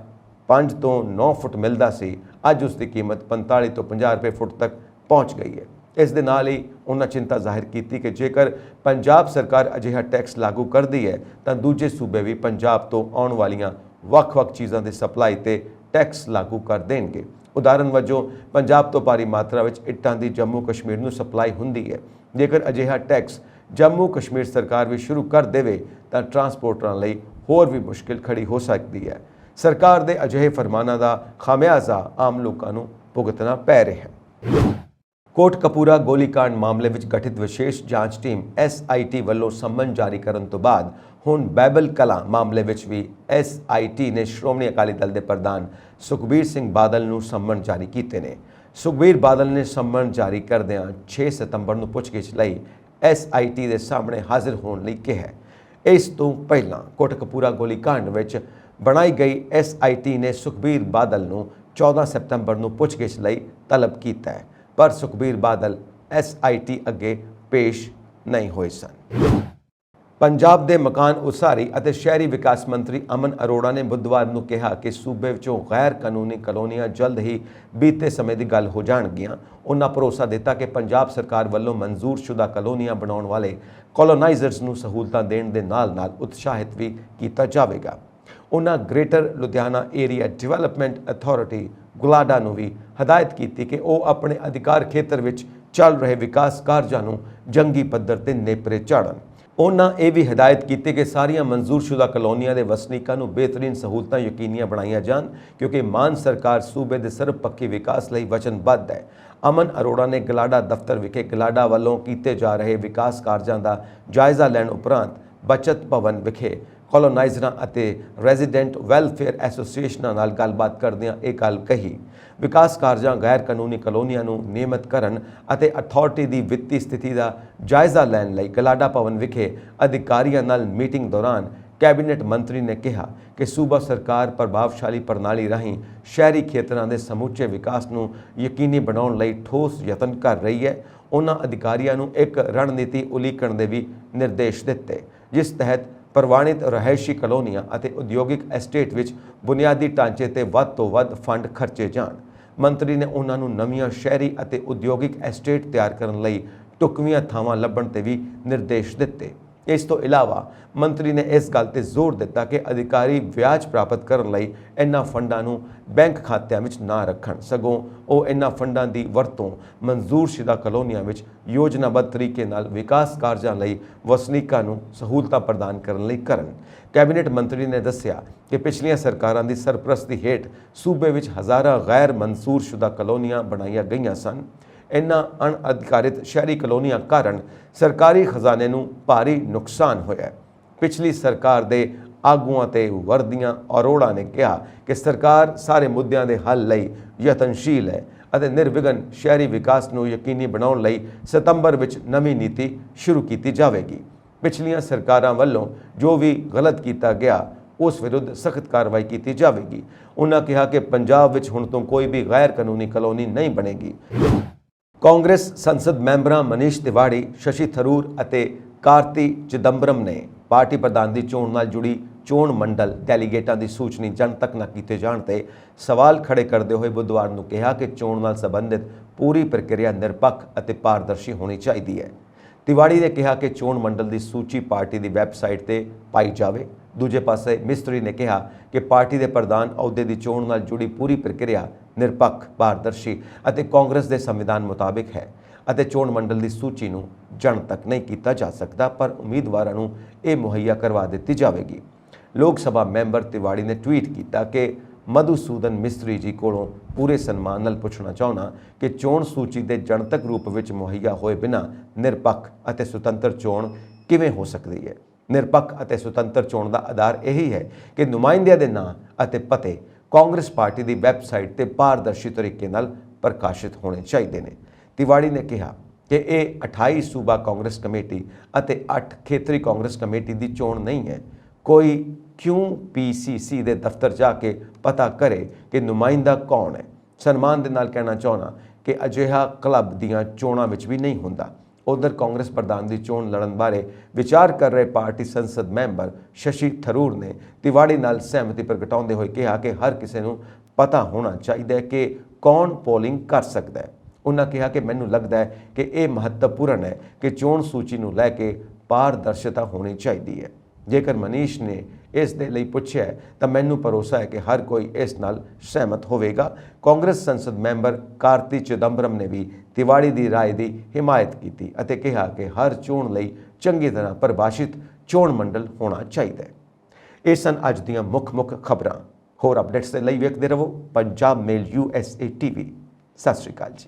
5 ਤੋਂ 9 ਫੁੱਟ ਮਿਲਦਾ ਸੀ, ਅੱਜ ਉਸ ਦੀ ਕੀਮਤ 45 ਤੋਂ 50 ਰੁਪਏ ਫੁੱਟ ਤੱਕ ਪਹੁੰਚ ਗਈ ਹੈ। ਇਸ ਦੇ ਨਾਲ ਹੀ ਉਹਨਾਂ ਚਿੰਤਾ ਜ਼ਾਹਿਰ ਕੀਤੀ ਕਿ ਜੇਕਰ ਪੰਜਾਬ ਸਰਕਾਰ ਅਜਿਹਾ ਟੈਕਸ ਲਾਗੂ ਕਰਦੀ ਹੈ ਤਾਂ ਦੂਜੇ ਸੂਬੇ ਵੀ ਪੰਜਾਬ ਤੋਂ ਆਉਣ ਵਾਲੀਆਂ ਵੱਖ-ਵੱਖ ਚੀਜ਼ਾਂ ਦੀ ਸਪਲਾਈ ਤੇ ਟੈਕਸ ਲਾਗੂ ਕਰ ਦੇਣਗੇ। ਉਦਾਹਰਨ ਵਜੋਂ ਪੰਜਾਬ ਤੋਂ ਭਾਰੀ ਮਾਤਰਾ ਵਿੱਚ ਇੱਟਾਂ ਦੀ ਜੰਮੂ ਕਸ਼ਮੀਰ ਨੂੰ ਸਪਲਾਈ ਹੁੰਦੀ ਹੈ। ਜੇਕਰ ਅਜਿਹਾ ਟੈਕਸ ਜੰਮੂ ਕਸ਼ਮੀਰ ਸਰਕਾਰ ਵੀ ਸ਼ੁਰੂ ਕਰ ਦੇਵੇ ਤਾਂ ਟਰਾਂਸਪੋਰਟਰਾਂ ਲਈ ਹੋਰ ਵੀ ਮੁਸ਼ਕਿਲ ਖੜੀ ਹੋ ਸਕਦੀ ਹੈ। ਸਰਕਾਰ ਦੇ ਅਜਿਹੇ ਫਰਮਾਨਾਂ ਦਾ ਖਾਮਿਆਜ਼ਾ ਆਮ ਲੋਕਾਂ ਨੂੰ ਭੁਗਤਣਾ ਪੈ ਰਿਹਾ ਹੈ। ਕੋਟਕਪੂਰਾ ਗੋਲੀकांड ਮਾਮਲੇ ਵਿੱਚ ਗਠਿਤ ਵਿਸ਼ੇਸ਼ ਜਾਂਚ ਟੀਮ SIT ਵੱਲੋਂ ਸੰਮਨ ਜਾਰੀ ਕਰਨ ਤੋਂ ਬਾਅਦ ਹੁਣ ਬਾਈਬਲ ਕਲਾਂ ਮਾਮਲੇ ਵਿੱਚ ਵੀ SIT ਨੇ ਸ਼੍ਰੋਮਣੀ ਅਕਾਲੀ ਦਲ ਦੇ ਪ੍ਰਧਾਨ ਸੁਖਬੀਰ ਸਿੰਘ ਬਾਦਲ ਨੂੰ ਸੰਮਨ ਜਾਰੀ ਕੀਤੇ ਨੇ। ਸੁਖਬੀਰ ਬਾਦਲ ਨੇ ਸੰਮਨ ਜਾਰੀ ਕਰਦਿਆਂ 6 ਸਤੰਬਰ ਨੂੰ ਪੁੱਛਗਿੱਛ ਲਈ SIT ਦੇ ਸਾਹਮਣੇ ਹਾਜ਼ਰ ਹੋਣ ਲਈ ਕਿਹਾ। ਇਸ ਤੋਂ ਪਹਿਲਾਂ ਕੋਟਕਪੂਰਾ ਗੋਲੀकांड ਵਿੱਚ ਬਣਾਈ ਗਈ SIT ਨੇ ਸੁਖਬੀਰ ਬਾਦਲ ਨੂੰ 14 ਸਤੰਬਰ ਨੂੰ ਪੁੱਛਗਿੱਛ ਲਈ ਤਲਬ ਕੀਤਾ ਹੈ, ਪਰ ਸੁਖਬੀਰ ਬਾਦਲ SIT ਅੱਗੇ ਪੇਸ਼ ਨਹੀਂ ਹੋਏ ਸਨ। ਪੰਜਾਬ ਦੇ ਮਕਾਨ ਉਸਾਰੀ ਅਤੇ ਸ਼ਹਿਰੀ ਵਿਕਾਸ ਮੰਤਰੀ ਅਮਨ ਅਰੋੜਾ ਨੇ ਬੁੱਧਵਾਰ ਨੂੰ ਕਿਹਾ ਕਿ ਸੂਬੇ ਵਿੱਚੋਂ ਗੈਰ ਕਾਨੂੰਨੀ ਕਲੋਨੀਆਂ ਜਲਦ ਹੀ ਬੀਤੇ ਸਮੇਂ ਦੀ ਗੱਲ ਹੋ ਜਾਣਗੀਆਂ। ਉਹਨਾਂ ਭਰੋਸਾ ਦਿੱਤਾ ਕਿ ਪੰਜਾਬ ਸਰਕਾਰ ਵੱਲੋਂ ਮਨਜ਼ੂਰਸ਼ੁਦਾ ਕਲੋਨੀਆਂ ਬਣਾਉਣ ਵਾਲੇ ਕੋਲੋਨਾਈਜ਼ਰਸ ਨੂੰ ਸਹੂਲਤਾਂ ਦੇਣ ਦੇ ਨਾਲ-ਨਾਲ ਉਤਸ਼ਾਹਿਤ ਵੀ ਕੀਤਾ ਜਾਵੇਗਾ। ਉਹਨਾਂ greater Ludhiana area development authority GLADA ਨੂੰ ਵੀ ਹਦਾਇਤ ਕੀਤੀ ਕਿ ਉਹ ਆਪਣੇ ਅਧਿਕਾਰ ਖੇਤਰ ਵਿੱਚ ਚੱਲ ਰਹੇ ਵਿਕਾਸ ਕਾਰਜਾਂ ਨੂੰ ਜੰਗੀ ਪੱਧਰ ਤੇ ਨੇਪਰੇ ਚਾੜਨ। ਉਹਨਾਂ ਇਹ ਵੀ ਹਦਾਇਤ ਕੀਤੀ ਕਿ ਸਾਰੀਆਂ ਮਨਜ਼ੂਰਸ਼ੁਦਾ ਕਲੋਨੀਆਂ ਦੇ ਵਸਨੀਕਾਂ ਨੂੰ ਬਿਹਤਰੀਨ ਸਹੂਲਤਾਂ ਯਕੀਨੀਆਂ ਬਣਾਈਆਂ ਜਾਣ, ਕਿਉਂਕਿ ਮਾਨ ਸਰਕਾਰ ਸੂਬੇ ਦੇ ਸਰਬਪੱਖੀ ਵਿਕਾਸ ਲਈ ਵਚਨਬੱਧ ਹੈ। ਅਮਨ ਅਰੋੜਾ ਨੇ ਗਲਾਡਾ ਦਫ਼ਤਰ ਵਿਖੇ ਗਲਾਡਾ ਵੱਲੋਂ ਕੀਤੇ ਜਾ ਰਹੇ ਵਿਕਾਸ ਕਾਰਜਾਂ ਦਾ ਜਾਇਜ਼ਾ ਲੈਣ ਉਪਰੰਤ ਬਚਤ ਭਵਨ ਵਿਖੇ ਕੋਲੋਨਾਈਜ਼ਰਾਂ ਅਤੇ ਰੈਜ਼ੀਡੈਂਟ ਵੈਲਫੇਅਰ ਐਸੋਸੀਏਸ਼ਨਾਂ ਨਾਲ ਗੱਲਬਾਤ ਕਰਦਿਆਂ ਇਹ ਗੱਲ ਕਹੀ। ਵਿਕਾਸ ਕਾਰਜਾਂ, ਗੈਰ ਕਾਨੂੰਨੀ ਕਲੋਨੀਆਂ ਨੂੰ ਨਿਯਮਿਤ ਕਰਨ ਅਤੇ ਅਥਾਰਟੀ ਦੀ ਵਿੱਤੀ ਸਥਿਤੀ ਦਾ ਜਾਇਜ਼ਾ ਲੈਣ ਲਈ ਗਲਾਡਾ ਭਵਨ ਵਿਖੇ ਅਧਿਕਾਰੀਆਂ ਨਾਲ ਮੀਟਿੰਗ ਦੌਰਾਨ ਕੈਬਨਿਟ ਮੰਤਰੀ ਨੇ ਕਿਹਾ ਕਿ ਸੂਬਾ ਸਰਕਾਰ ਪ੍ਰਭਾਵਸ਼ਾਲੀ ਪ੍ਰਣਾਲੀ ਰਾਹੀਂ ਸ਼ਹਿਰੀ ਖੇਤਰਾਂ ਦੇ ਸਮੁੱਚੇ ਵਿਕਾਸ ਨੂੰ ਯਕੀਨੀ ਬਣਾਉਣ ਲਈ ਠੋਸ ਯਤਨ ਕਰ ਰਹੀ ਹੈ। ਉਹਨਾਂ ਅਧਿਕਾਰੀਆਂ ਨੂੰ ਇੱਕ ਰਣਨੀਤੀ ਉਲੀਕਣ ਦੇ ਵੀ ਨਿਰਦੇਸ਼ ਦਿੱਤੇ, ਜਿਸ ਤਹਿਤ ਪ੍ਰਵਾਨਿਤ ਰਿਹਾਇਸ਼ੀ ਕਲੋਨੀਆਂ ਅਤੇ ਉਦਯੋਗਿਕ ਐਸਟੇਟ ਵਿੱਚ ਬੁਨਿਆਦੀ ਢਾਂਚੇ ਤੇ ਵੱਧ ਤੋਂ ਵੱਧ ਫੰਡ ਖਰਚੇ ਜਾਣ। ਮੰਤਰੀ ਨੇ ਉਹਨਾਂ ਨੂੰ ਨਵੀਆਂ ਸ਼ਹਿਰੀ ਅਤੇ ਉਦਯੋਗਿਕ ਐਸਟੇਟ ਤਿਆਰ ਕਰਨ ਲਈ ਢੁਕਵੀਆਂ ਥਾਵਾਂ ਲੱਭਣ ਤੇ ਵੀ ਨਿਰਦੇਸ਼ ਦਿੱਤੇ। ਇਸ ਤੋਂ ਇਲਾਵਾ ਮੰਤਰੀ ਨੇ ਇਸ ਗੱਲ ਤੇ ਜ਼ੋਰ ਦਿੱਤਾ ਕਿ ਅਧਿਕਾਰੀ ਵਿਆਜ ਪ੍ਰਾਪਤ ਕਰਨ ਲਈ ਇਹਨਾਂ ਫੰਡਾਂ ਨੂੰ ਬੈਂਕ ਖਾਤਿਆਂ ਵਿੱਚ ਨਾ ਰੱਖਣ, ਸਗੋਂ ਉਹ ਇਹਨਾਂ ਫੰਡਾਂ ਦੀ ਵਰਤੋਂ ਮਨਜ਼ੂਰਸ਼ੁਦਾ ਕਲੋਨੀਆਂ ਵਿੱਚ ਯੋਜਨਾਬੱਧ ਤਰੀਕੇ ਨਾਲ ਵਿਕਾਸ ਕਾਰਜਾਂ ਲਈ ਵਸਨੀਕਾਂ ਨੂੰ ਸਹੂਲਤਾਂ ਪ੍ਰਦਾਨ ਕਰਨ ਲਈ ਕਰਨ। ਕੈਬਨਿਟ ਮੰਤਰੀ ਨੇ ਦੱਸਿਆ ਕਿ ਪਿਛਲੀਆਂ ਸਰਕਾਰਾਂ ਦੀ ਸਰਪ੍ਰਸਤੀ ਹੇਠ ਸੂਬੇ ਵਿੱਚ ਹਜ਼ਾਰਾਂ ਗੈਰ ਮਨਜ਼ੂਰਸ਼ੁਦਾ ਕਲੋਨੀਆਂ ਬਣਾਈਆਂ ਗਈਆਂ ਸਨ। ਇਨ੍ਹਾਂ ਅਣਅਧਿਕਾਰਿਤ ਸ਼ਹਿਰੀ ਕਲੋਨੀਆਂ ਕਾਰਨ ਸਰਕਾਰੀ ਖਜ਼ਾਨੇ ਨੂੰ ਭਾਰੀ ਨੁਕਸਾਨ ਹੋਇਆ। ਪਿਛਲੀ ਸਰਕਾਰ ਦੇ ਆਗੂਆਂ ਤੇ ਵਰਦੀਆਂ ਅਰੋੜਾ ਨੇ ਕਿਹਾ ਕਿ ਸਰਕਾਰ ਸਾਰੇ ਮੁੱਦਿਆਂ ਦੇ ਹੱਲ ਲਈ ਯਤਨਸ਼ੀਲ ਹੈ ਅਤੇ ਨਿਰਵਿਘਨ ਸ਼ਹਿਰੀ ਵਿਕਾਸ ਨੂੰ ਯਕੀਨੀ ਬਣਾਉਣ ਲਈ ਸਤੰਬਰ ਵਿੱਚ ਨਵੀਂ ਨੀਤੀ ਸ਼ੁਰੂ ਕੀਤੀ ਜਾਵੇਗੀ। ਪਿਛਲੀਆਂ ਸਰਕਾਰਾਂ ਵੱਲੋਂ ਜੋ ਵੀ ਗਲਤ ਕੀਤਾ ਗਿਆ ਉਸ ਵਿਰੁੱਧ ਸਖਤ ਕਾਰਵਾਈ ਕੀਤੀ ਜਾਵੇਗੀ। ਉਹਨਾਂ ਕਿਹਾ ਕਿ ਪੰਜਾਬ ਵਿੱਚ ਹੁਣ ਤੋਂ ਕੋਈ ਵੀ ਗੈਰ ਕਾਨੂੰਨੀ ਕਲੋਨੀ ਨਹੀਂ ਬਣੇਗੀ। ਕਾਂਗਰਸ ਸੰਸਦ ਮੈਂਬਰਾਂ ਮਨੀਸ਼ ਤਿਵਾੜੀ, ਸ਼ਸ਼ੀ ਥਰੂਰ ਅਤੇ ਕਾਰਤੀ ਚਿਦੰਬਰਮ ਨੇ ਪਾਰਟੀ ਪ੍ਰਧਾਨ ਦੀ ਚੋਣ ਨਾਲ ਜੁੜੀ ਚੋਣ ਮੰਡਲ ਡੈਲੀਗੇਟਾਂ ਦੀ ਸੂਚਨੀ ਜਨਤਕ ਨਾ ਕੀਤੇ ਜਾਣ ਤੇ ਸਵਾਲ ਖੜੇ ਕਰਦੇ ਹੋਏ ਬੁੱਧਵਾਰ ਨੂੰ ਕਿਹਾ ਕਿ ਚੋਣ ਨਾਲ ਸੰਬੰਧਿਤ ਪੂਰੀ ਪ੍ਰਕਿਰਿਆ ਨਿਰਪੱਖ ਅਤੇ ਪਾਰਦਰਸ਼ੀ ਹੋਣੀ ਚਾਹੀਦੀ ਹੈ। ਤਿਵਾੜੀ ਨੇ ਕਿਹਾ ਕਿ ਚੋਣ ਮੰਡਲ ਦੀ ਸੂਚੀ ਪਾਰਟੀ ਦੀ ਵੈਬਸਾਈਟ ਤੇ ਪਾਈ ਜਾਵੇ। ਦੂਜੇ ਪਾਸੇ ਮਿਸਤਰੀ ਨੇ ਕਿਹਾ ਕਿ ਪਾਰਟੀ ਦੇ ਪ੍ਰਧਾਨ ਅਹੁਦੇ ਦੀ ਚੋਣ ਨਾਲ ਜੁੜੀ ਪੂਰੀ ਪ੍ਰਕਿਰਿਆ ਨਿਰਪੱਖ, ਪਾਰਦਰਸ਼ੀ ਅਤੇ ਕਾਂਗਰਸ ਦੇ ਸੰਵਿਧਾਨ ਮੁਤਾਬਿਕ ਹੈ ਅਤੇ ਚੋਣ ਮੰਡਲ ਦੀ ਸੂਚੀ ਨੂੰ ਜਨਤਕ ਨਹੀਂ ਕੀਤਾ ਜਾ ਸਕਦਾ, ਪਰ ਉਮੀਦਵਾਰਾਂ ਨੂੰ ਇਹ ਮੁਹੱਈਆ ਕਰਵਾ ਦਿੱਤੀ ਜਾਵੇਗੀ। ਲੋਕ ਸਭਾ ਮੈਂਬਰ ਤਿਵਾੜੀ ਨੇ ਟਵੀਟ ਕੀਤਾ ਕਿ ਮਧੂਸੂਦਨ ਮਿਸਤਰੀ ਜੀ ਕੋਲੋਂ ਪੂਰੇ ਸਨਮਾਨ ਨਾਲ ਪੁੱਛਣਾ ਚਾਹੁੰਦਾ ਕਿ ਚੋਣ ਸੂਚੀ ਦੇ ਜਨਤਕ ਰੂਪ ਵਿੱਚ ਮੁਹੱਈਆ ਹੋਏ ਬਿਨਾਂ ਨਿਰਪੱਖ ਅਤੇ ਸੁਤੰਤਰ ਚੋਣ ਕਿਵੇਂ ਹੋ ਸਕਦੀ ਹੈ। ਨਿਰਪੱਖ ਅਤੇ ਸੁਤੰਤਰ ਚੋਣ ਦਾ ਆਧਾਰ ਇਹੀ ਹੈ ਕਿ ਨੁਮਾਇੰਦਿਆਂ ਦੇ ਨਾਂ ਅਤੇ ਪਤੇ ਕਾਂਗਰਸ ਪਾਰਟੀ ਦੀ ਵੈਬਸਾਈਟ ਤੇ ਪਾਰਦਰਸ਼ੀ ਤਰੀਕੇ ਨਾਲ ਪ੍ਰਕਾਸ਼ਿਤ ਹੋਣੇ ਚਾਹੀਦੇ ਨੇ। ਤਿਵਾੜੀ ਨੇ ਕਿਹਾ ਕਿ ਇਹ 28 ਸੂਬਾ ਕਾਂਗਰਸ ਕਮੇਟੀ ਅਤੇ 8 ਖੇਤਰੀ ਕਾਂਗਰਸ ਕਮੇਟੀ ਦੀ ਚੋਣ ਨਹੀਂ ਹੈ। ਕੋਈ ਕਿਉਂ PCC ਦੇ ਦਫ਼ਤਰ ਜਾ ਕੇ ਪਤਾ ਕਰੇ ਕਿ ਨੁਮਾਇੰਦਾ ਕੌਣ ਹੈ। ਸਨਮਾਨ ਦੇ ਨਾਲ ਕਹਿਣਾ ਚਾਹੁੰਦਾ ਕਿ ਅਜਿਹਾ ਕਲੱਬ ਦੀਆਂ ਚੋਣਾਂ ਵਿੱਚ ਵੀ ਨਹੀਂ ਹੁੰਦਾ। ਉਧਰ ਕਾਂਗਰਸ ਪ੍ਰਧਾਨ ਦੀ ਚੋਣ ਲੜਨ ਬਾਰੇ ਵਿਚਾਰ ਕਰ ਰਹੇ ਪਾਰਟੀ ਸੰਸਦ ਮੈਂਬਰ ਸ਼ਸ਼ੀ ਥਰੂਰ ਨੇ ਤਿਵਾੜੀ ਨਾਲ ਸਹਿਮਤੀ ਪ੍ਰਗਟਾਉਂਦੇ ਹੋਏ ਕਿਹਾ ਕਿ ਹਰ ਕਿਸੇ ਨੂੰ ਪਤਾ ਹੋਣਾ ਚਾਹੀਦਾ ਹੈ ਕਿ ਕੌਣ ਪੋਲਿੰਗ ਕਰ ਸਕਦਾ ਹੈ। ਉਹਨਾਂ ਕਿਹਾ ਕਿ ਮੈਨੂੰ ਲੱਗਦਾ ਹੈ ਕਿ ਇਹ ਮਹੱਤਵਪੂਰਨ ਹੈ ਕਿ ਚੋਣ ਸੂਚੀ ਨੂੰ ਲੈ ਕੇ ਪਾਰਦਰਸ਼ਤਾ ਹੋਣੀ ਚਾਹੀਦੀ ਹੈ। ਜੇਕਰ ਮਨੀਸ਼ ਨੇ ਇਸ ਦੇ ਲਈ ਪੁੱਛਿਆ ਤਾਂ ਮੈਨੂੰ ਭਰੋਸਾ ਹੈ ਕਿ ਹਰ ਕੋਈ ਇਸ ਨਾਲ ਸਹਿਮਤ ਹੋਵੇਗਾ। ਕਾਂਗਰਸ ਸੰਸਦ ਮੈਂਬਰ ਕਾਰਤੀ ਚਿਦੰਬਰਮ ਨੇ ਵੀ ਤਿਵਾੜੀ ਦੀ ਰਾਏ ਦੀ ਹਿਮਾਇਤ ਕੀਤੀ ਅਤੇ ਕਿਹਾ ਕਿ ਹਰ ਚੋਣ ਲਈ ਚੰਗੀ ਤਰ੍ਹਾਂ ਪਰਿਭਾਸ਼ਿਤ ਚੋਣ ਮੰਡਲ ਹੋਣਾ ਚਾਹੀਦਾ ਹੈ। ਇਹ ਸਨ ਅੱਜ ਦੀਆਂ ਮੁੱਖ ਖਬਰਾਂ। ਹੋਰ ਅਪਡੇਟਸ ਦੇ ਲਈ ਵੇਖਦੇ ਰਹੋ ਪੰਜਾਬ ਮੇਲ USA TV। ਸਤਿ ਸ਼੍ਰੀ ਅਕਾਲ ਜੀ।